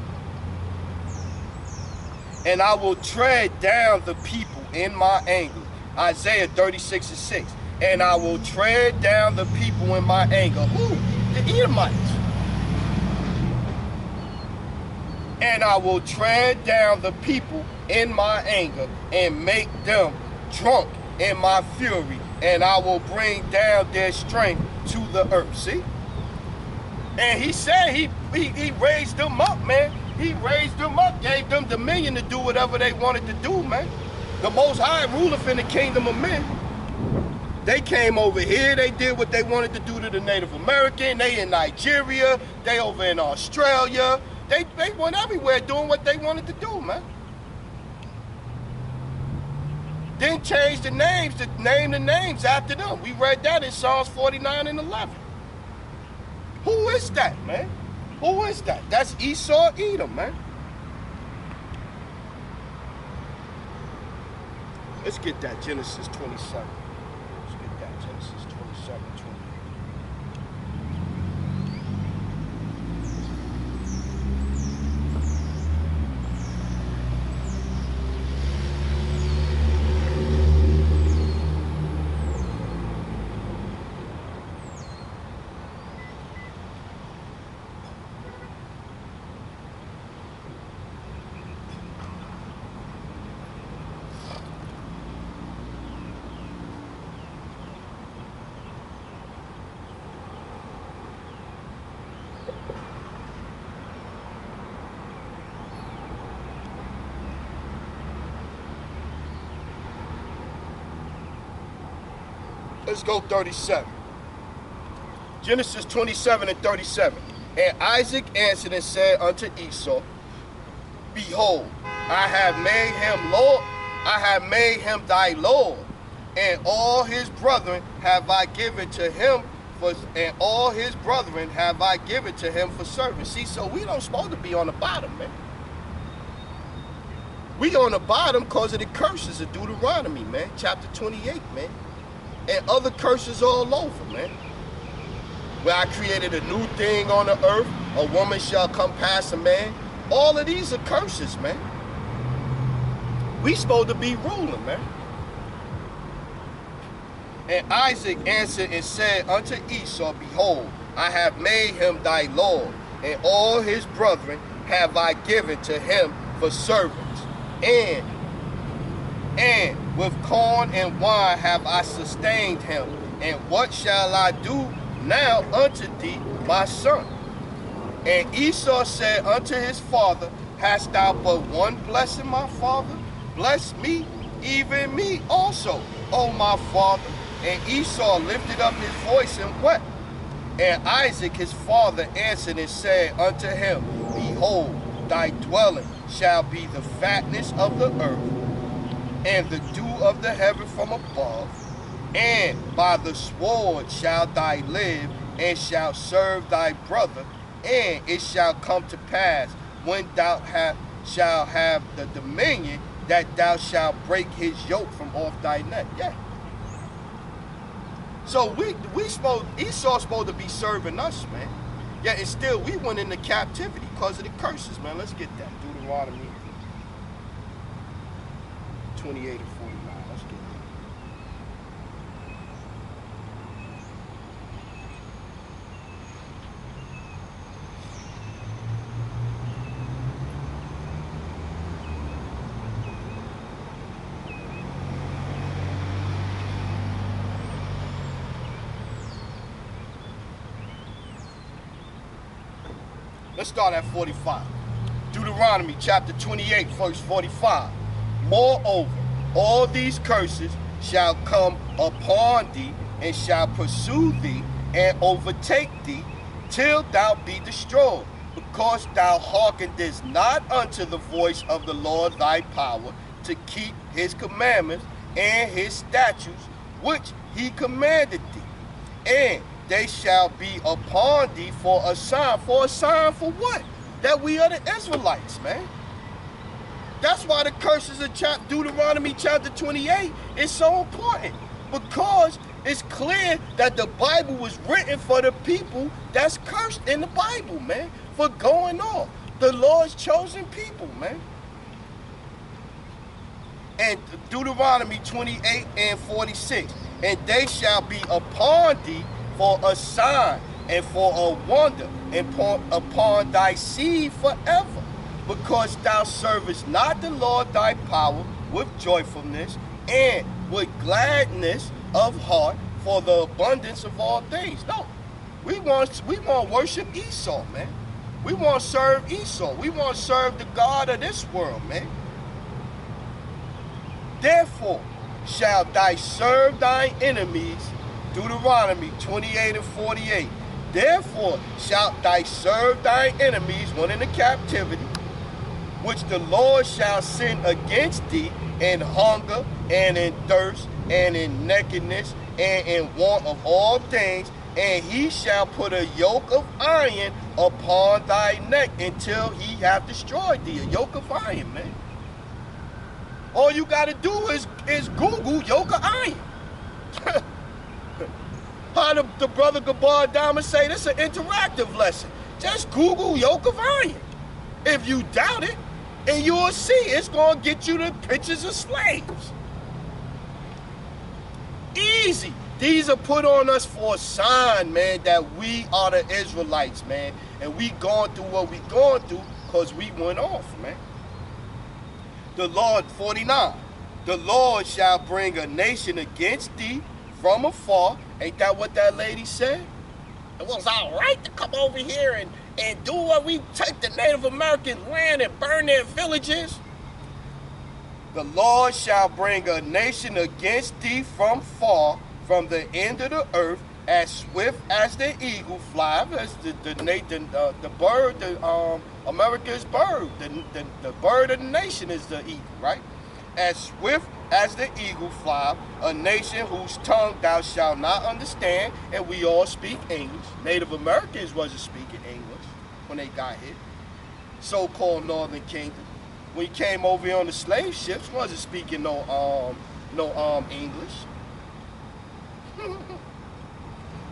S1: And I will tread down the people in my anger. Isaiah 36 and 6. And I will tread down the people in my anger. Who? The Edomites. And I will tread down the people in my anger, and make them drunk in my fury, and I will bring down their strength to the earth. See? And he said he raised them up, man. He raised them up, gave them dominion to do whatever they wanted to do, man. The Most High ruleth in the kingdom of men. They came over here, they did what they wanted to do to the Native American. They in Nigeria, they over in Australia. They went everywhere doing what they wanted to do, man. Then change the names to name the names after them. We read that in Psalms 49 and 11. Who is that, man? Who is that? That's Esau, Edom, man. Let's get that Genesis 27. Let's get that Genesis 27, 28. Let's go 37. Genesis 27 and 37. And Isaac answered and said unto Esau, Behold, I have made him Lord, I have made him thy Lord, and all his brethren have I given to him for service. See, so we don't supposed to be on the bottom, man. We on the bottom because of the curses of Deuteronomy, man, chapter 28, man. And other curses all over, man. where I created a new thing on the earth, a woman shall come past a man. All of these are curses, man. We supposed to be ruling, man. And Isaac answered and said unto Esau, Behold, I have made him thy lord, and all his brethren have I given to him for servants. And with corn and wine have I sustained him. And what shall I do now unto thee, my son? And Esau said unto his father, Hast thou but one blessing, my father? Bless me, even me also, O my father. And Esau lifted up his voice and wept. And Isaac his father answered and said unto him, Behold, thy dwelling shall be the fatness of the earth, and the dew of the heaven from above, and by the sword shalt thou live, and shalt serve thy brother. And it shall come to pass, when thou shalt have the dominion, that thou shalt break his yoke from off thy neck. Yeah. So Esau's supposed to be serving us, man. Yeah, and still we went into captivity because of the curses, man. Let's get that. Deuteronomy 28 and 49. Let's get that. Let's start at 45. Deuteronomy chapter 28, verse 45. Moreover, all these curses shall come upon thee, and shall pursue thee, and overtake thee, till thou be destroyed, because thou hearkenedest not unto the voice of the Lord thy power, to keep his commandments and his statutes, which he commanded thee. And they shall be upon thee for a sign. For a sign for what? That we are the Israelites, man. That's why the curses of Deuteronomy chapter 28 is so important. Because it's clear that the Bible was written for the people that's cursed in the Bible, man. For going off. The Lord's chosen people, man. And Deuteronomy 28 and 46. And they shall be upon thee for a sign and for a wonder, and upon thy seed forever, because thou servest not the Lord thy power with joyfulness and with gladness of heart for the abundance of all things. No, we want to worship Esau, man. We want to serve Esau. We want to serve the God of this world, man. Therefore shalt thou serve thine enemies. Deuteronomy 28 and 48. Therefore shalt thou serve thine enemies when in the captivity, which the Lord shall send against thee in hunger and in thirst and in nakedness and in want of all things, and he shall put a yoke of iron upon thy neck until he have destroyed thee. A yoke of iron, man. All you got to do is Google yoke of iron. How the brother Gabar Diamond say this is an interactive lesson. Just Google yoke of iron. If you doubt it, and you'll see it's going to get you the pictures of slaves. Easy. These are put on us for a sign, man, that we are the Israelites, man. And we going through what we going through because we went off, man. The Lord, 49. The Lord shall bring a nation against thee from afar. Ain't that what that lady said? It was all right to come over here and do what we take the Native American land and burn their villages. The Lord shall bring a nation against thee from far, from the end of the earth, as swift as the eagle fly. That's the bird, America's bird. The bird of the nation is the eagle, right? As swift as the eagle fly, a nation whose tongue thou shalt not understand, and we all speak English. Native Americans wasn't speaking English when they got here. So-called Northern Kingdom. When he came over here on the slave ships, wasn't speaking no English.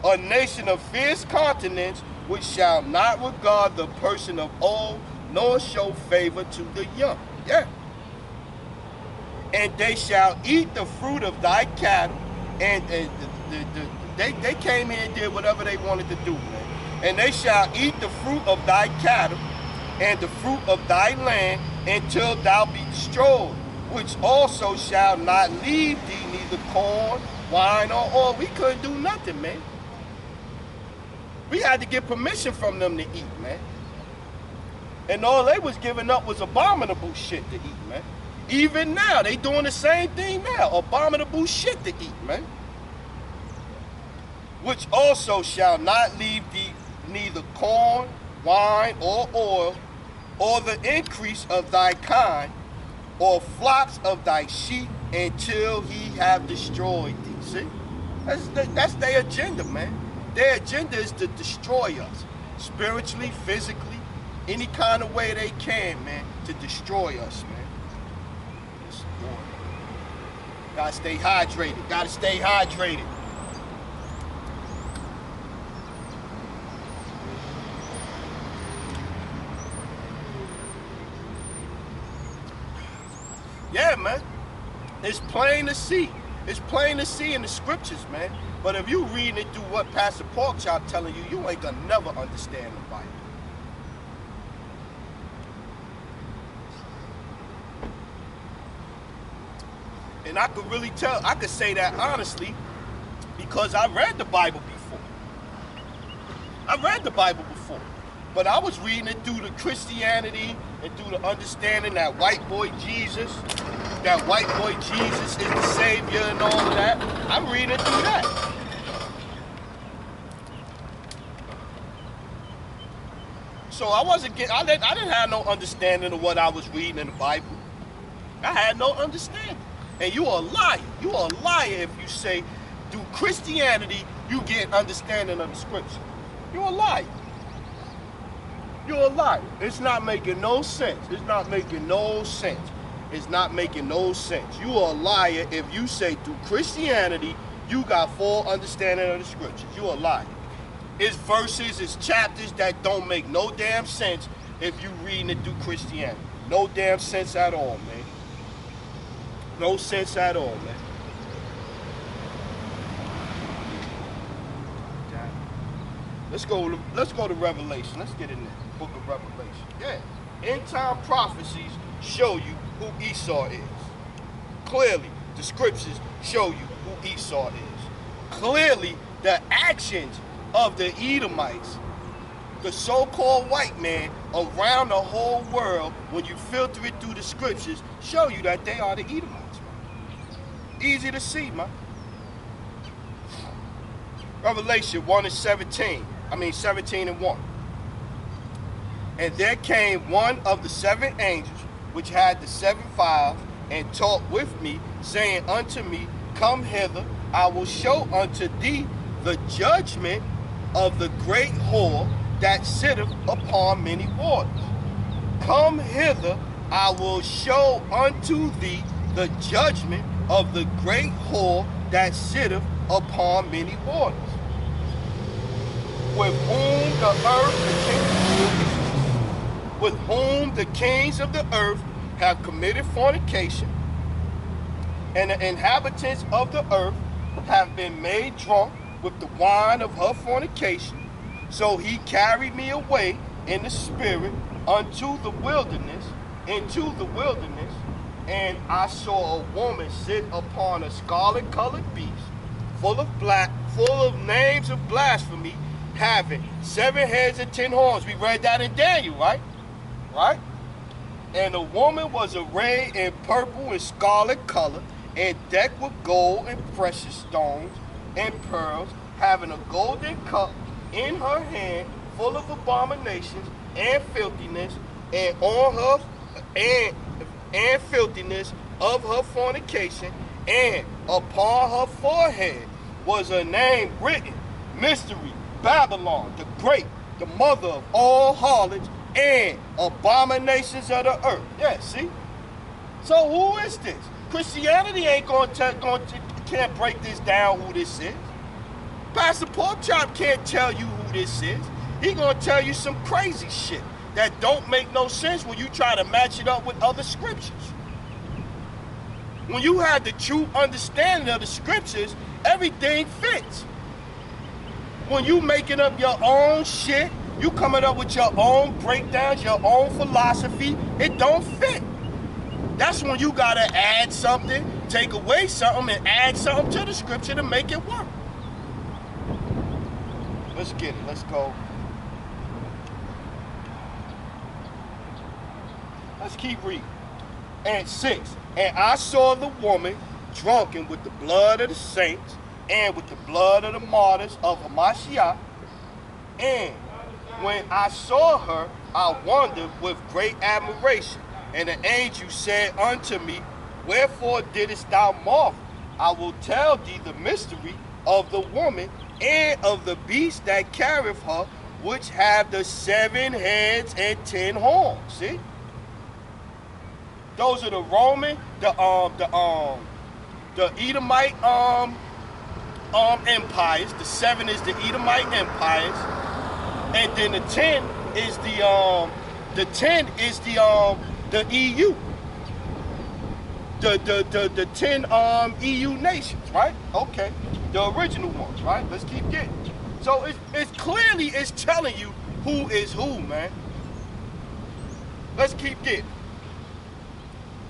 S1: a nation of fierce countenance, which shall not regard the person of old, nor show favor to the young. Yeah. And they shall eat the fruit of thy cattle. And they came here and did whatever they wanted to do, man. And they shall eat the fruit of thy cattle and the fruit of thy land until thou be destroyed, which also shall not leave thee neither corn, wine, or oil. We couldn't do nothing, man. We had to get permission from them to eat, man. And all they was giving up was abominable shit to eat, man. Even now, they doing the same thing now. Abominable shit to eat, man. Which also shall not leave thee neither corn, wine, or oil, or the increase of thy kind, or flocks of thy sheep, until he have destroyed thee. See? That's their agenda, man. Their agenda is to destroy us. Spiritually, physically, any kind of way they can, man, to destroy us, man. Gotta stay hydrated. Gotta stay hydrated. Yeah, man. It's plain to see. It's plain to see in the scriptures, man. But if you reading it through what Pastor Porkchop telling you, you ain't gonna never understand the Bible. And I could really tell, I could say that honestly, because I read the Bible before. I read the Bible before. But I was reading it through the Christianity and through the understanding that white boy Jesus is the Savior and all of that. I'm reading it through that. So I didn't have no understanding of what I was reading in the Bible. I had no understanding. And you are a liar. You are a liar if you say through Christianity you get understanding of the scripture. You're a liar. You're a liar. It's not making no sense. It's not making no sense. It's not making no sense. You are a liar if you say through Christianity you got full understanding of the scriptures. You're a liar. It's verses, it's chapters that don't make no damn sense if you reading it through Christianity. No damn sense at all, man. No sense at all, man. Let's go to Revelation. Let's get in the book of Revelation. Yeah. End time prophecies show you who Esau is. Clearly, the scriptures show you who Esau is. Clearly, the actions of the Edomites, the so-called white man around the whole world, when you filter it through the scriptures, show you that they are the Edomites, man. Easy to see, man. Revelation 17 and 1. And there came one of the 7 angels, which had the 7 vials, and talked with me, saying unto me, Come hither, I will show unto thee the judgment of the great whore that sitteth upon many waters. Come hither, I will show unto thee the judgment of the great whore that sitteth upon many waters, with whom the kings of the earth have committed fornication, and the inhabitants of the earth have been made drunk with the wine of her fornication. So he carried me away in the spirit into the wilderness, and I saw a woman sit upon a scarlet-colored beast, full of names of blasphemy, having 7 heads and 10 horns. We read that in Daniel, right? Right? And the woman was arrayed in purple and scarlet color, and decked with gold and precious stones and pearls, having a golden cup in her hand, full of abominations and filthiness, and on her and filthiness of her fornication, and upon her forehead was a name written, Mystery, Babylon the Great, the mother of all harlots and abominations of the earth. Yeah, see? So who is this? Christianity ain't can't break this down who this is. Pastor Porkchop can't tell you who this is. He gonna tell you some crazy shit that don't make no sense when you try to match it up with other scriptures. When you have the true understanding of the scriptures, everything fits. When you making up your own shit, you coming up with your own breakdowns, your own philosophy, it don't fit. That's when you gotta add something, take away something, and add something to the scripture to make it work. Let's get it, let's go. Let's keep reading. And 6, and I saw the woman drunken with the blood of the saints and with the blood of the martyrs of Hamashiach. And when I saw her, I wondered with great admiration. And the angel said unto me, wherefore didst thou marvel? I will tell thee the mystery of the woman and of the beast that carrieth her, which have the 7 heads and 10 horns. See? Those are the Roman, the Edomite empires. The 7 is the Edomite empires, and then the 10 is the EU. The 10 EU nations, right? Okay, the original ones, right? Let's keep getting. So it's clearly telling you who is who, man. Let's keep getting.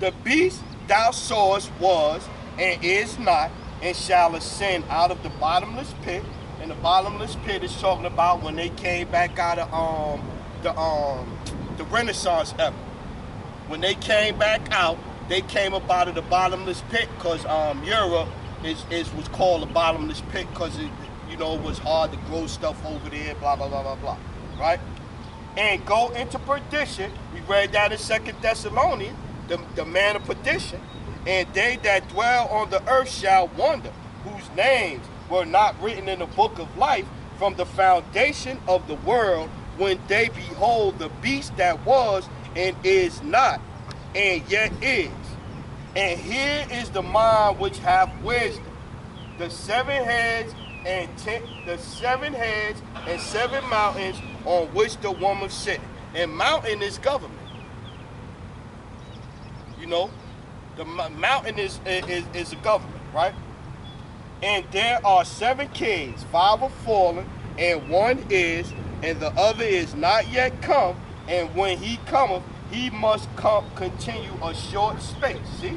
S1: The beast thou sawest was and is not, and shall ascend out of the bottomless pit. And the bottomless pit is talking about when they came back out of the Renaissance era. When they came back out, they came up out of the bottomless pit because Europe was called the bottomless pit because it was hard to grow stuff over there, blah blah blah blah blah, right? And go into perdition. We read that in 2 Thessalonians. The man of perdition, and they that dwell on the earth shall wonder, whose names were not written in the book of life from the foundation of the world, when they behold the beast that was and is not, and yet is. And here is the mind which hath wisdom. The 7 heads and 7 mountains on which the woman sitteth. And mountain is government. You know, the mountain is a government, right? And there are 7 kings, 5 are fallen, and 1 is, and the other is not yet come. And when he cometh, he must continue a short space. See?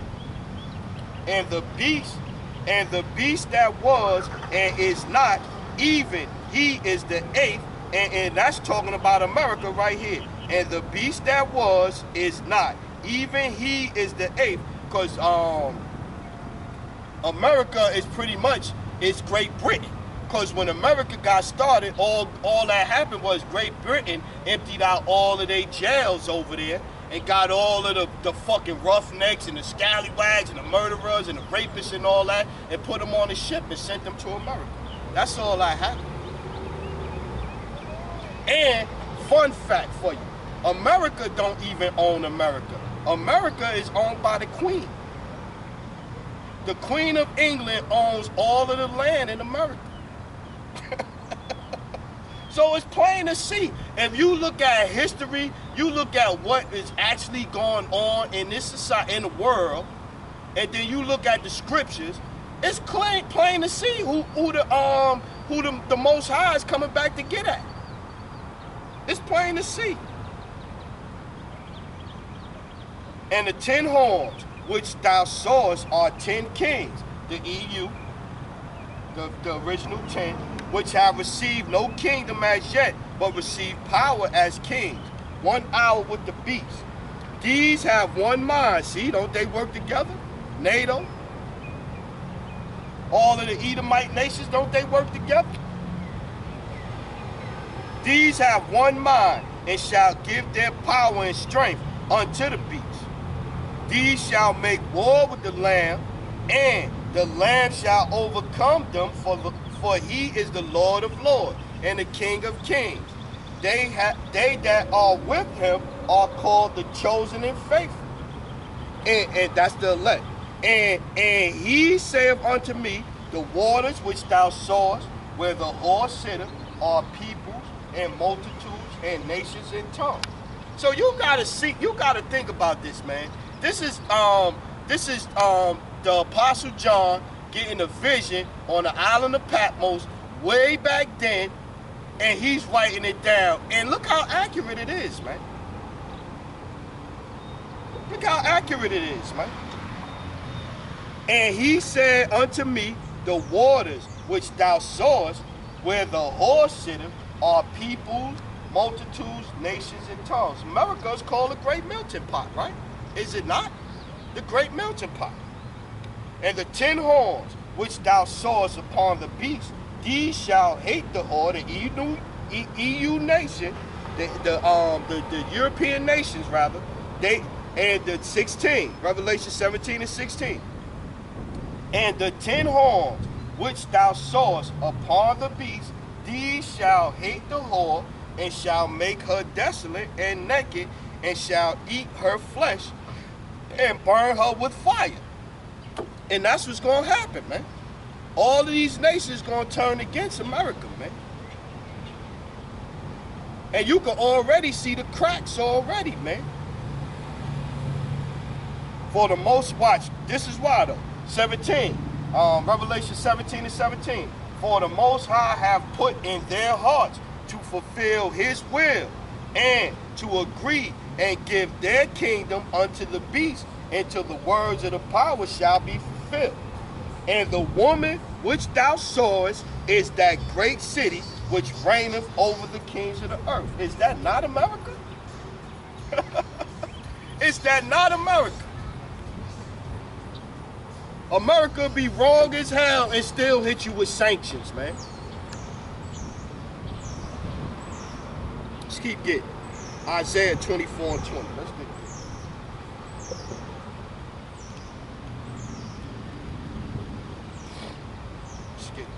S1: And the beast that was and is not, even he is the 8th, and that's talking about America right here. And the beast that was is not, even he is the 8th, because America is pretty much Great Britain. Because when America got started, all that happened was Great Britain emptied out all of their jails over there and got all of the fucking roughnecks and the scallywags and the murderers and the rapists and all that and put them on a ship and sent them to America. That's all that happened. And fun fact for you, America don't even own America. America is owned by the Queen. The Queen of England owns all of the land in America. So it's plain to see. If you look at history, you look at what is actually going on in this society, in the world, and then you look at the scriptures, it's plain to see who the Most High is coming back to get at. It's plain to see. And the 10 horns which thou sawest are 10 kings, the EU, the original 10, which have received no kingdom as yet, but received power as kings, 1 hour with the beast. These have one mind. See, don't they work together? NATO, all of the Edomite nations, don't they work together? These have one mind, and shall give their power and strength unto the beast. These shall make war with the Lamb, and the Lamb shall overcome them, for he is the Lord of lords and the King of kings. They that are with him are called the chosen and faithful. And that's the elect. And he saith unto me, the waters which thou sawest, where the whore sitteth, are peoples and multitudes and nations and tongues. So you gotta think about this, man. This is the Apostle John getting a vision on the island of Patmos way back then, and he's writing it down. And look how accurate it is, man. Look how accurate it is, man. And he said unto me, the waters which thou sawest, where the whore sitteth, are peoples, multitudes, nations, and tongues. America is called a great melting pot, right? Is it not? The great melting pot. And the 10 horns which thou sawest upon the beast, these shall hate the whore, the EU nation, the European nations rather. And the 16, Revelation 17 and 16. And the 10 horns which thou sawest upon the beast, these shall hate the whore, and shall make her desolate and naked, and shall eat her flesh, and burn her with fire. And that's what's going to happen, man. All of these nations going to turn against America, man. And you can already see the cracks already, man. For the most, watch, this is why though. 17, Revelation 17 and 17. For the Most High have put in their hearts to fulfill his will, and to agree and give their kingdom unto the beast, until the words of the power shall be fulfilled. And the woman which thou sawest is that great city which reigneth over the kings of the earth. Is that not America? Is that not America? America be wrong as hell and still hit you with sanctions, man. Let's keep getting. Isaiah 24 and 20. Let's get this. Let's get there.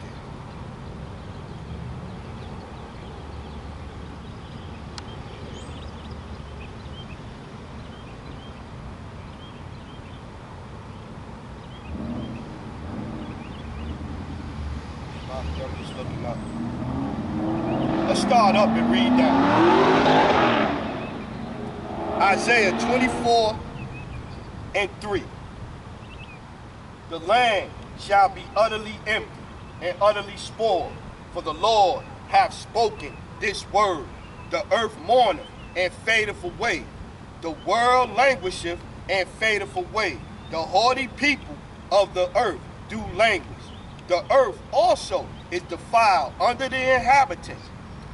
S1: I'm just looking up. Let's start up and read that. Isaiah 24 and 3. The land shall be utterly empty and utterly spoiled, for the Lord hath spoken this word. The earth mourneth and fadeth away. The world languisheth and fadeth away. The haughty people of the earth do languish. The earth also is defiled under the inhabitants.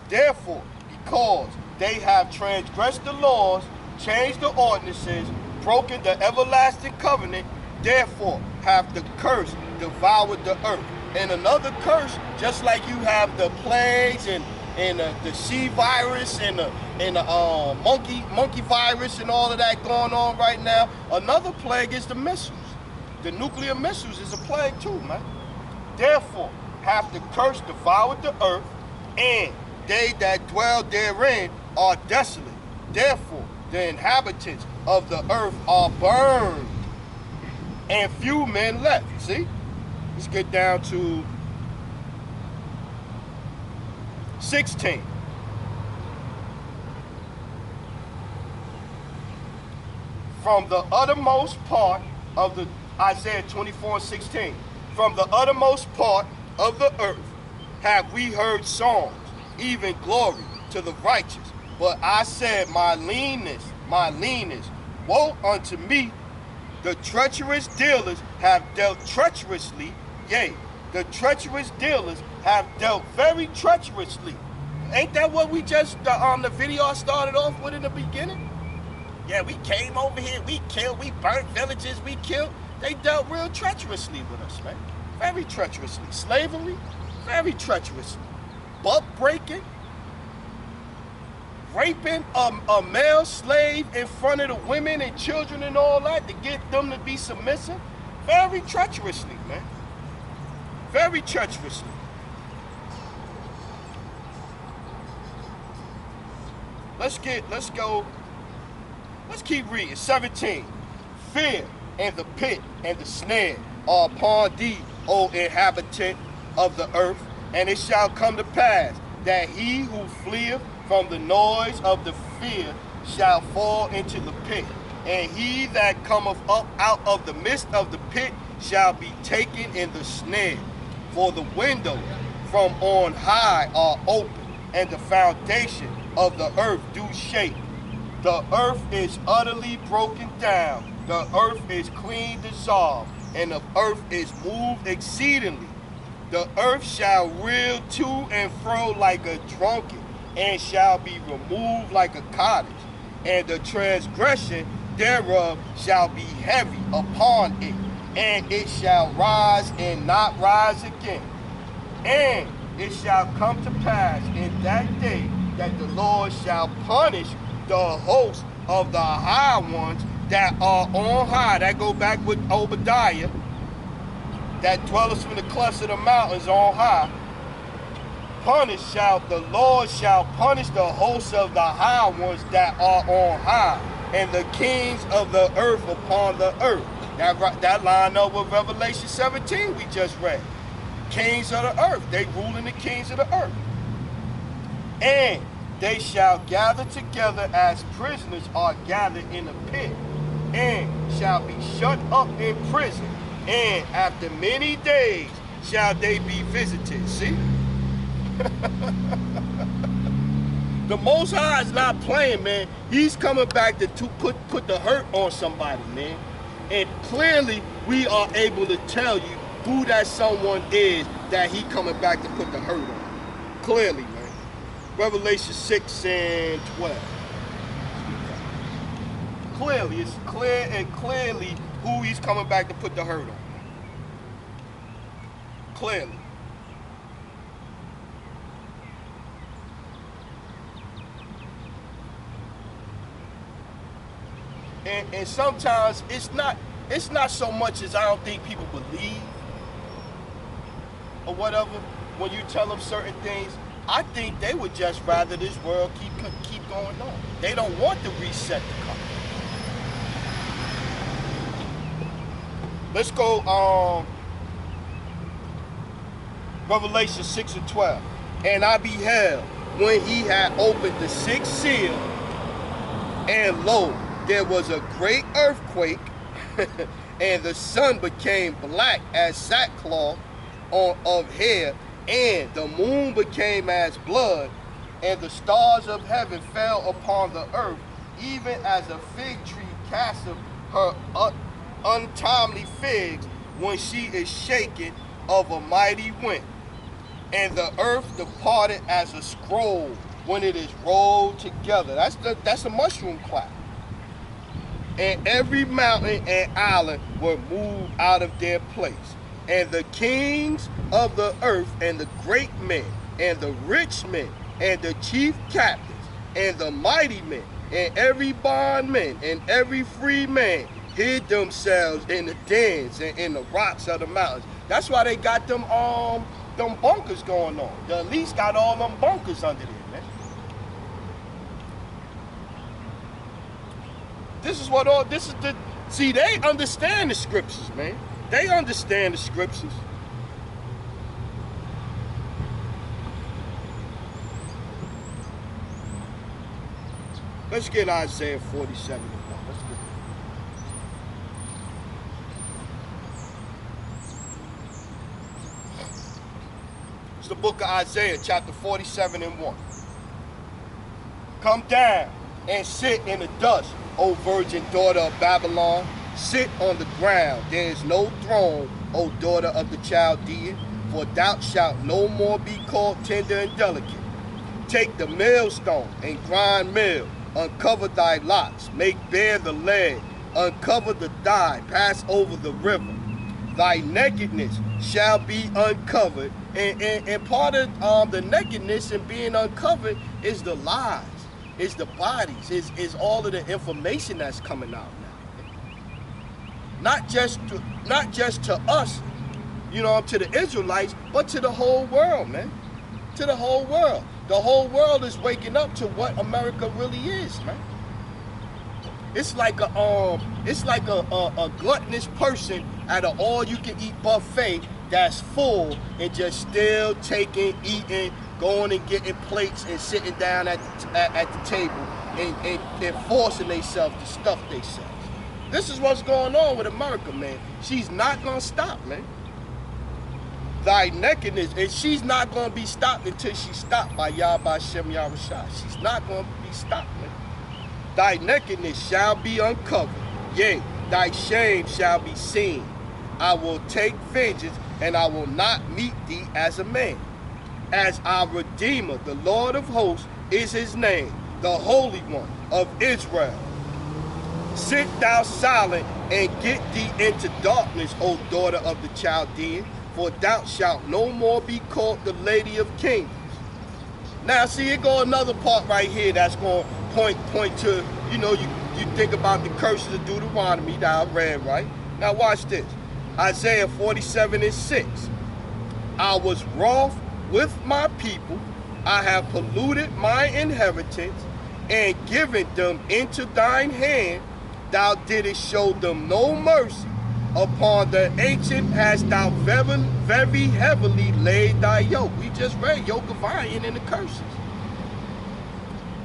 S1: Therefore, because they have transgressed the laws, changed the ordinances, broken the everlasting covenant, therefore have the curse devoured the earth. And another curse, just like you have the plagues and the sea virus and the monkey virus and all of that going on right now, another plague is the missiles. The nuclear missiles is a plague too, man. Therefore hath the curse devoured the earth, and they that dwell therein are desolate. Therefore the inhabitants of the earth are burned, and few men left. See? Let's get down to 16. From the uttermost part of the Isaiah 24 and 16. From the uttermost part of the earth have we heard songs, even glory to the righteous. But I said, my leanness, woe unto me. The treacherous dealers have dealt treacherously. Yea, the treacherous dealers have dealt very treacherously. Ain't that what we just, the video I started off with in the beginning? Yeah, we came over here, we killed, we burnt villages, we killed. They dealt real treacherously with us, man. Very treacherously. Slavery, very treacherously. Butt breaking, raping a male slave in front of the women and children and all that to get them to be submissive. Very treacherously, man. Very treacherously. Let's keep reading. 17. Fear and the pit and the snare are upon thee, O inhabitant of the earth, And it shall come to pass that he who fleeth from the noise of the fear shall fall into the pit, and he that cometh up out of the midst of the pit shall be taken in the snare. For the windows from on high are open, and the foundation of the earth do shake. The earth is utterly broken down, the earth is clean dissolved, and the earth is moved exceedingly. The earth shall reel to and fro like a drunken, and shall be removed like a cottage, and the transgression thereof shall be heavy upon it, and it shall rise and not rise again. And it shall come to pass in that day that the Lord shall punish the host of the high ones that are on high. That go back with Obadiah, that dwelleth from the cluster of the mountains on high. The Lord shall punish the hosts of the high ones that are on high, and the kings of the earth upon the earth. That line up with Revelation 17 we just read. Kings of the earth, they ruling the kings of the earth. And they shall gather together as prisoners are gathered in a pit, and shall be shut up in prison, and after many days shall they be visited. See? The Most High is not playing, man. He's coming back to put the hurt on somebody, man. And clearly we are able to tell you who that someone is that he coming back to put the hurt on. Clearly, man. Revelation 6 and 12. Clearly, it's clear and clearly who he's coming back to put the hurt on. Clearly. And sometimes it's not so much as I don't think people believe or whatever when you tell them certain things. I think they would just rather this world keep going on. They don't want the reset to come. Let's go Revelation 6 and 12. And I beheld when he had opened the sixth seal, and lo, there was a great earthquake, and the sun became black as sackcloth of hair, and the moon became as blood, and the stars of heaven fell upon the earth, even as a fig tree casteth her untimely figs when she is shaken of a mighty wind. And the earth departed as a scroll when it is rolled together. That's a mushroom cloud. And every mountain and island were moved out of their place. And the kings of the earth, and the great men, and the rich men, and the chief captains, and the mighty men, and every bondman, and every free man, hid themselves in the dens and in the rocks of the mountains. That's why they got them bunkers going on. The elites got all them bunkers under there, man. See, they understand the scriptures, man. They understand the scriptures. Let's get Isaiah 47. Let's get It's the book of Isaiah, chapter 47 and 1. Come down and sit in the dust, O virgin daughter of Babylon. Sit on the ground. There is no throne, O daughter of the Chaldean, for thou shalt no more be called tender and delicate. Take the millstone and grind meal. Uncover thy locks. Make bare the leg. Uncover the thigh. Pass over the river. Thy nakedness shall be uncovered. And part of the nakedness and being uncovered is the lies. It's the bodies. It's all of the information that's coming out now. Not just to us, to the Israelites, but to the whole world, man. To the whole world. The whole world is waking up to what America really is, man. It's like a gluttonous person at an all-you-can-eat buffet that's full and just still taking, eating, going and getting plates and sitting down at the table and forcing themselves to stuff themselves. This is what's going on with America, man. She's not going to stop, man. Thy nakedness, and she's not going to be stopped until she's stopped by Yahweh Shem Yahushua. She's not going to be stopped, man. Thy nakedness shall be uncovered, yea, thy shame shall be seen. I will take vengeance, and I will not meet thee as a man. As our Redeemer, the Lord of hosts is his name, the Holy One of Israel. Sit thou silent and get thee into darkness, O daughter of the Chaldean, for thou shalt no more be called the Lady of Kings. Now, see, it go another part right here that's going to point to, you know, you think about the curses of Deuteronomy that I read, right? Now, watch this. Isaiah 47:6. I was wroth with my people. I have polluted my inheritance and given them into thine hand. Thou didst show them no mercy. Upon the ancient hast thou very, very heavily laid thy yoke. We just read yoke of iron in the curses.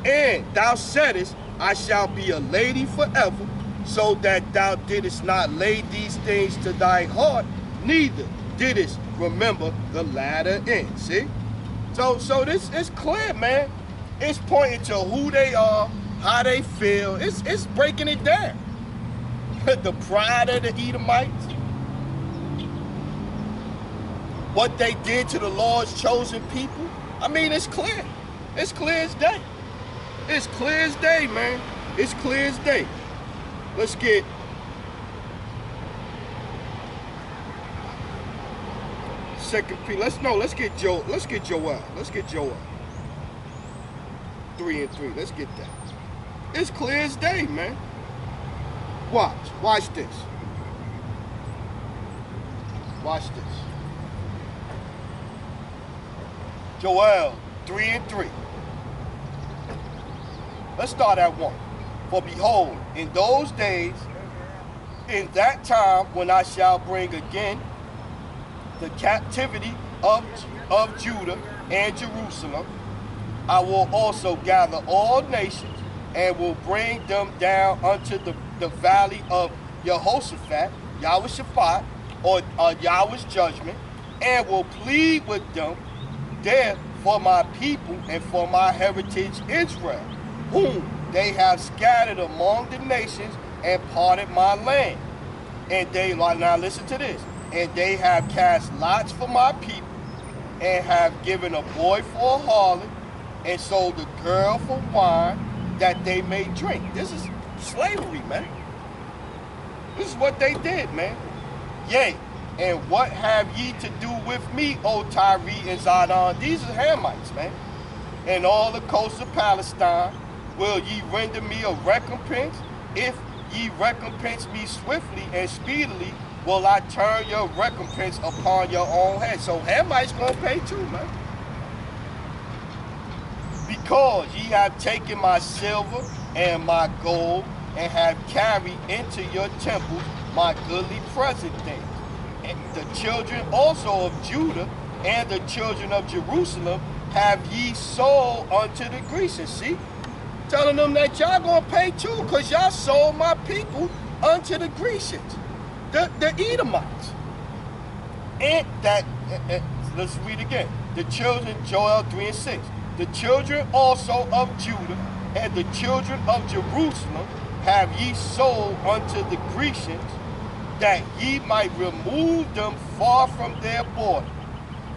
S1: And thou saidest, I shall be a lady forever, so that thou didst not lay these things to thy heart, neither didst remember the latter end. See? So this is clear, man. It's pointing to who they are, how they feel. It's breaking it down. The pride of the Edomites, what they did to the Lord's chosen people. I mean, it's clear. It's clear as day. It's clear as day, man. It's clear as day. Let's get Second Peter. Let's get Joel. Let's get Joel. 3 and 3. Let's get that. It's clear as day, man. Watch this. Watch this. Joel 3 and 3. Let's start at 1. For behold, in those days, in that time when I shall bring again the captivity of Judah and Jerusalem, I will also gather all nations and will bring them down unto the valley of Jehoshaphat, Yahweh's Shaphat, or Yahweh's judgment, and will plead with them there for my people and for my heritage Israel, whom they have scattered among the nations and parted my land. And they, now listen to this, and they have cast lots for my people, and have given a boy for a harlot, and sold a girl for wine, that they may drink. This is slavery, man. This is what they did, man. Yea, and what have ye to do with me, O Tyre and Zidon? These are Hamites, man. And all the coasts of Palestine, will ye render me a recompense? If ye recompense me swiftly and speedily, will I turn your recompense upon your own head. So Hamites gonna pay too, man. Because ye have taken my silver and my gold, and have carried into your temples my goodly present things. And the children also of Judah and the children of Jerusalem have ye sold unto the Grecians. See? Telling them that y'all gonna pay too, because y'all sold my people unto the Grecians, the Edomites. And that, let's read again. The children, Joel 3 and 6. The children also of Judah and the children of Jerusalem have ye sold unto the Grecians, that ye might remove them far from their border.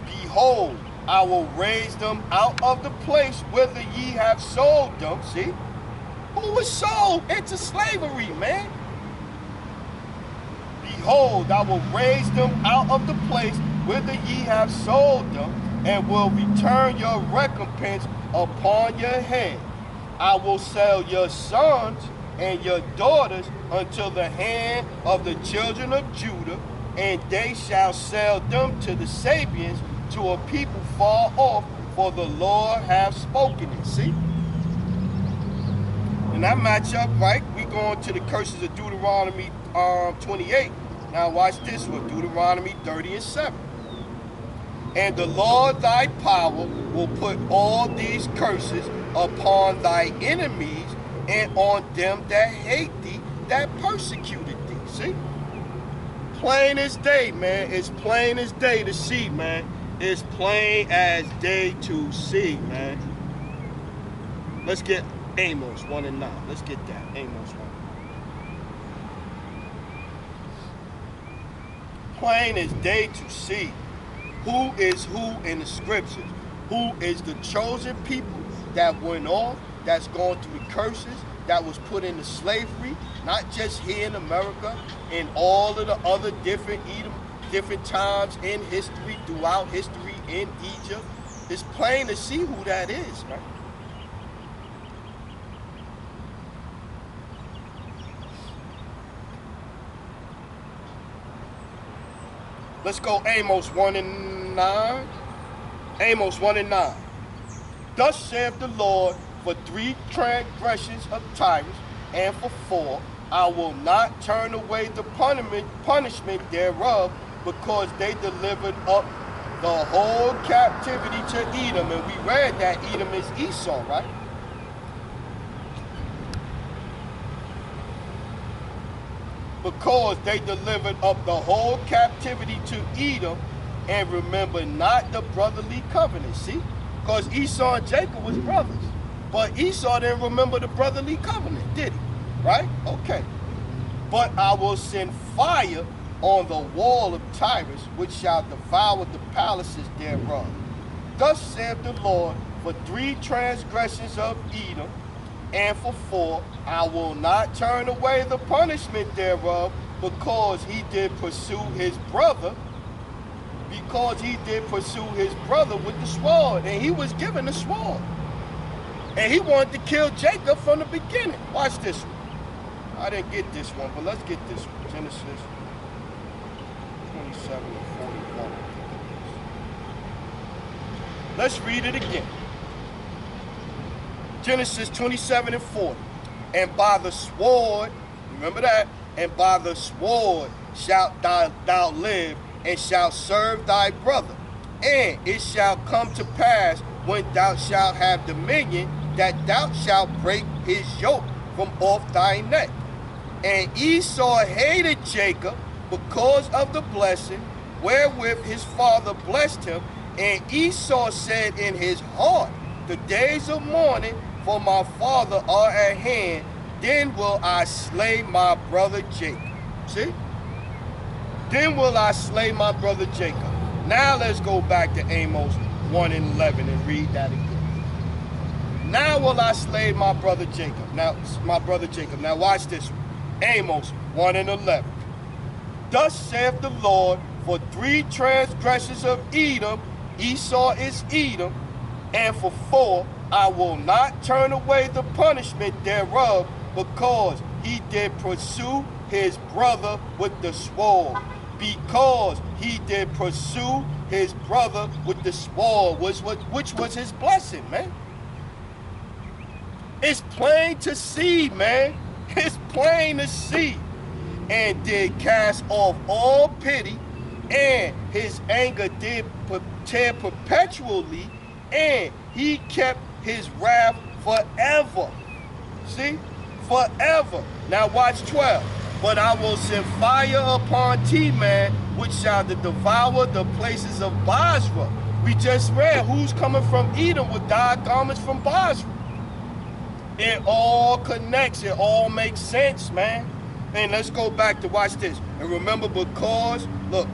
S1: Behold, I will raise them out of the place whither ye have sold them. See? Who was sold into slavery, man? Behold, I will raise them out of the place whither ye have sold them, and will return your recompense upon your head. I will sell your sons and your daughters unto the hand of the children of Judah, and they shall sell them to the Sabians, to a people far off, for the Lord hath spoken it. See? And that match up, right? We going to the curses of Deuteronomy 28. Now watch this one, Deuteronomy 30 and 7. And the Lord thy power will put all these curses upon thy enemies and on them that hate thee, that persecuted thee. See? Plain as day, man. It's plain as day to see, man. It's plain as day to see, man. Let's get Amos 1 and 9. Let's get that. Amos 1. Plain as day to see who is who in the scriptures. Who is the chosen people that went off, that's going through curses, that was put into slavery, not just here in America, in all of the other different times in history, throughout history in Egypt. It's plain to see who that is, right? Let's go Amos 1 and 9. Amos 1 and 9. Thus saith the Lord, for 3 transgressions of Tyrus, and for 4, I will not turn away the punishment thereof, because they delivered up the whole captivity to Edom. And we read that Edom is Esau, right? Because they delivered up the whole captivity to Edom, and remember not the brotherly covenant. See? Because Esau and Jacob was brothers. But Esau didn't remember the brotherly covenant, did he? Right? Okay. But I will send fire on the wall of Tyrus, which shall devour the palaces thereof. Thus saith the Lord, for 3 transgressions of Edom, and for 4, I will not turn away the punishment thereof, because he did pursue his brother, with the sword, and he was given the sword. And he wanted to kill Jacob from the beginning. Watch this one. I didn't get this one, but let's get this one. Genesis 27 and 41. Let's read it again. Genesis 27 and 40. And by the sword, remember that, and by the sword shalt thou live, and shalt serve thy brother. And it shall come to pass, when thou shalt have dominion, that thou shalt break his yoke from off thy neck. And Esau hated Jacob because of the blessing wherewith his father blessed him. And Esau said in his heart, the days of mourning for my father are at hand, then will I slay my brother Jacob. See? Then will I slay my brother Jacob. Now let's go back to Amos 1 and 11 and read that again. Now will I slay my brother Jacob. Now watch this one. Amos 1 and 11. Thus saith the Lord, for 3 transgressions of Edom, Esau is Edom, and for 4, I will not turn away the punishment thereof, because he did pursue his brother with the sword. Because he did pursue his brother with the sword, which was his blessing, man. It's plain to see, man. It's plain to see. And did cast off all pity, and his anger did tear perpetually, and he kept his wrath forever. See? Forever. Now watch 12. But I will send fire upon Teman, which shall devour the places of Basra. We just read who's coming from Edom with dyed garments from Basra. It all connects. It all makes sense, man. And let's go back to watch this. And remember, because, look.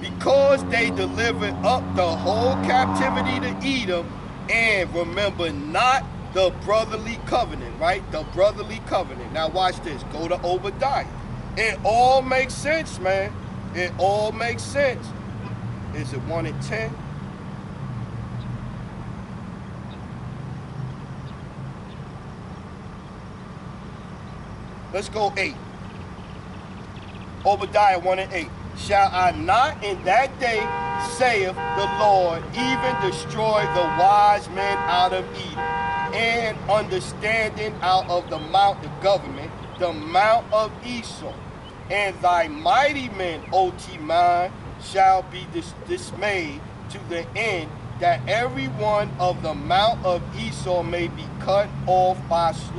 S1: Because they delivered up the whole captivity to Edom, and remember not the brotherly covenant, right? The brotherly covenant. Now watch this. Go to Obadiah. It all makes sense, man. It all makes sense. Is it 1 and 10? Let's go 8. Obadiah 1 and 8. Shall I not in that day, saith the Lord, even destroy the wise men out of Edom, and understanding out of the mount of government, the mount of Esau, And thy mighty men, O Teman, shall be dismayed to the end that every one of the mount of Esau may be cut off by slaughter.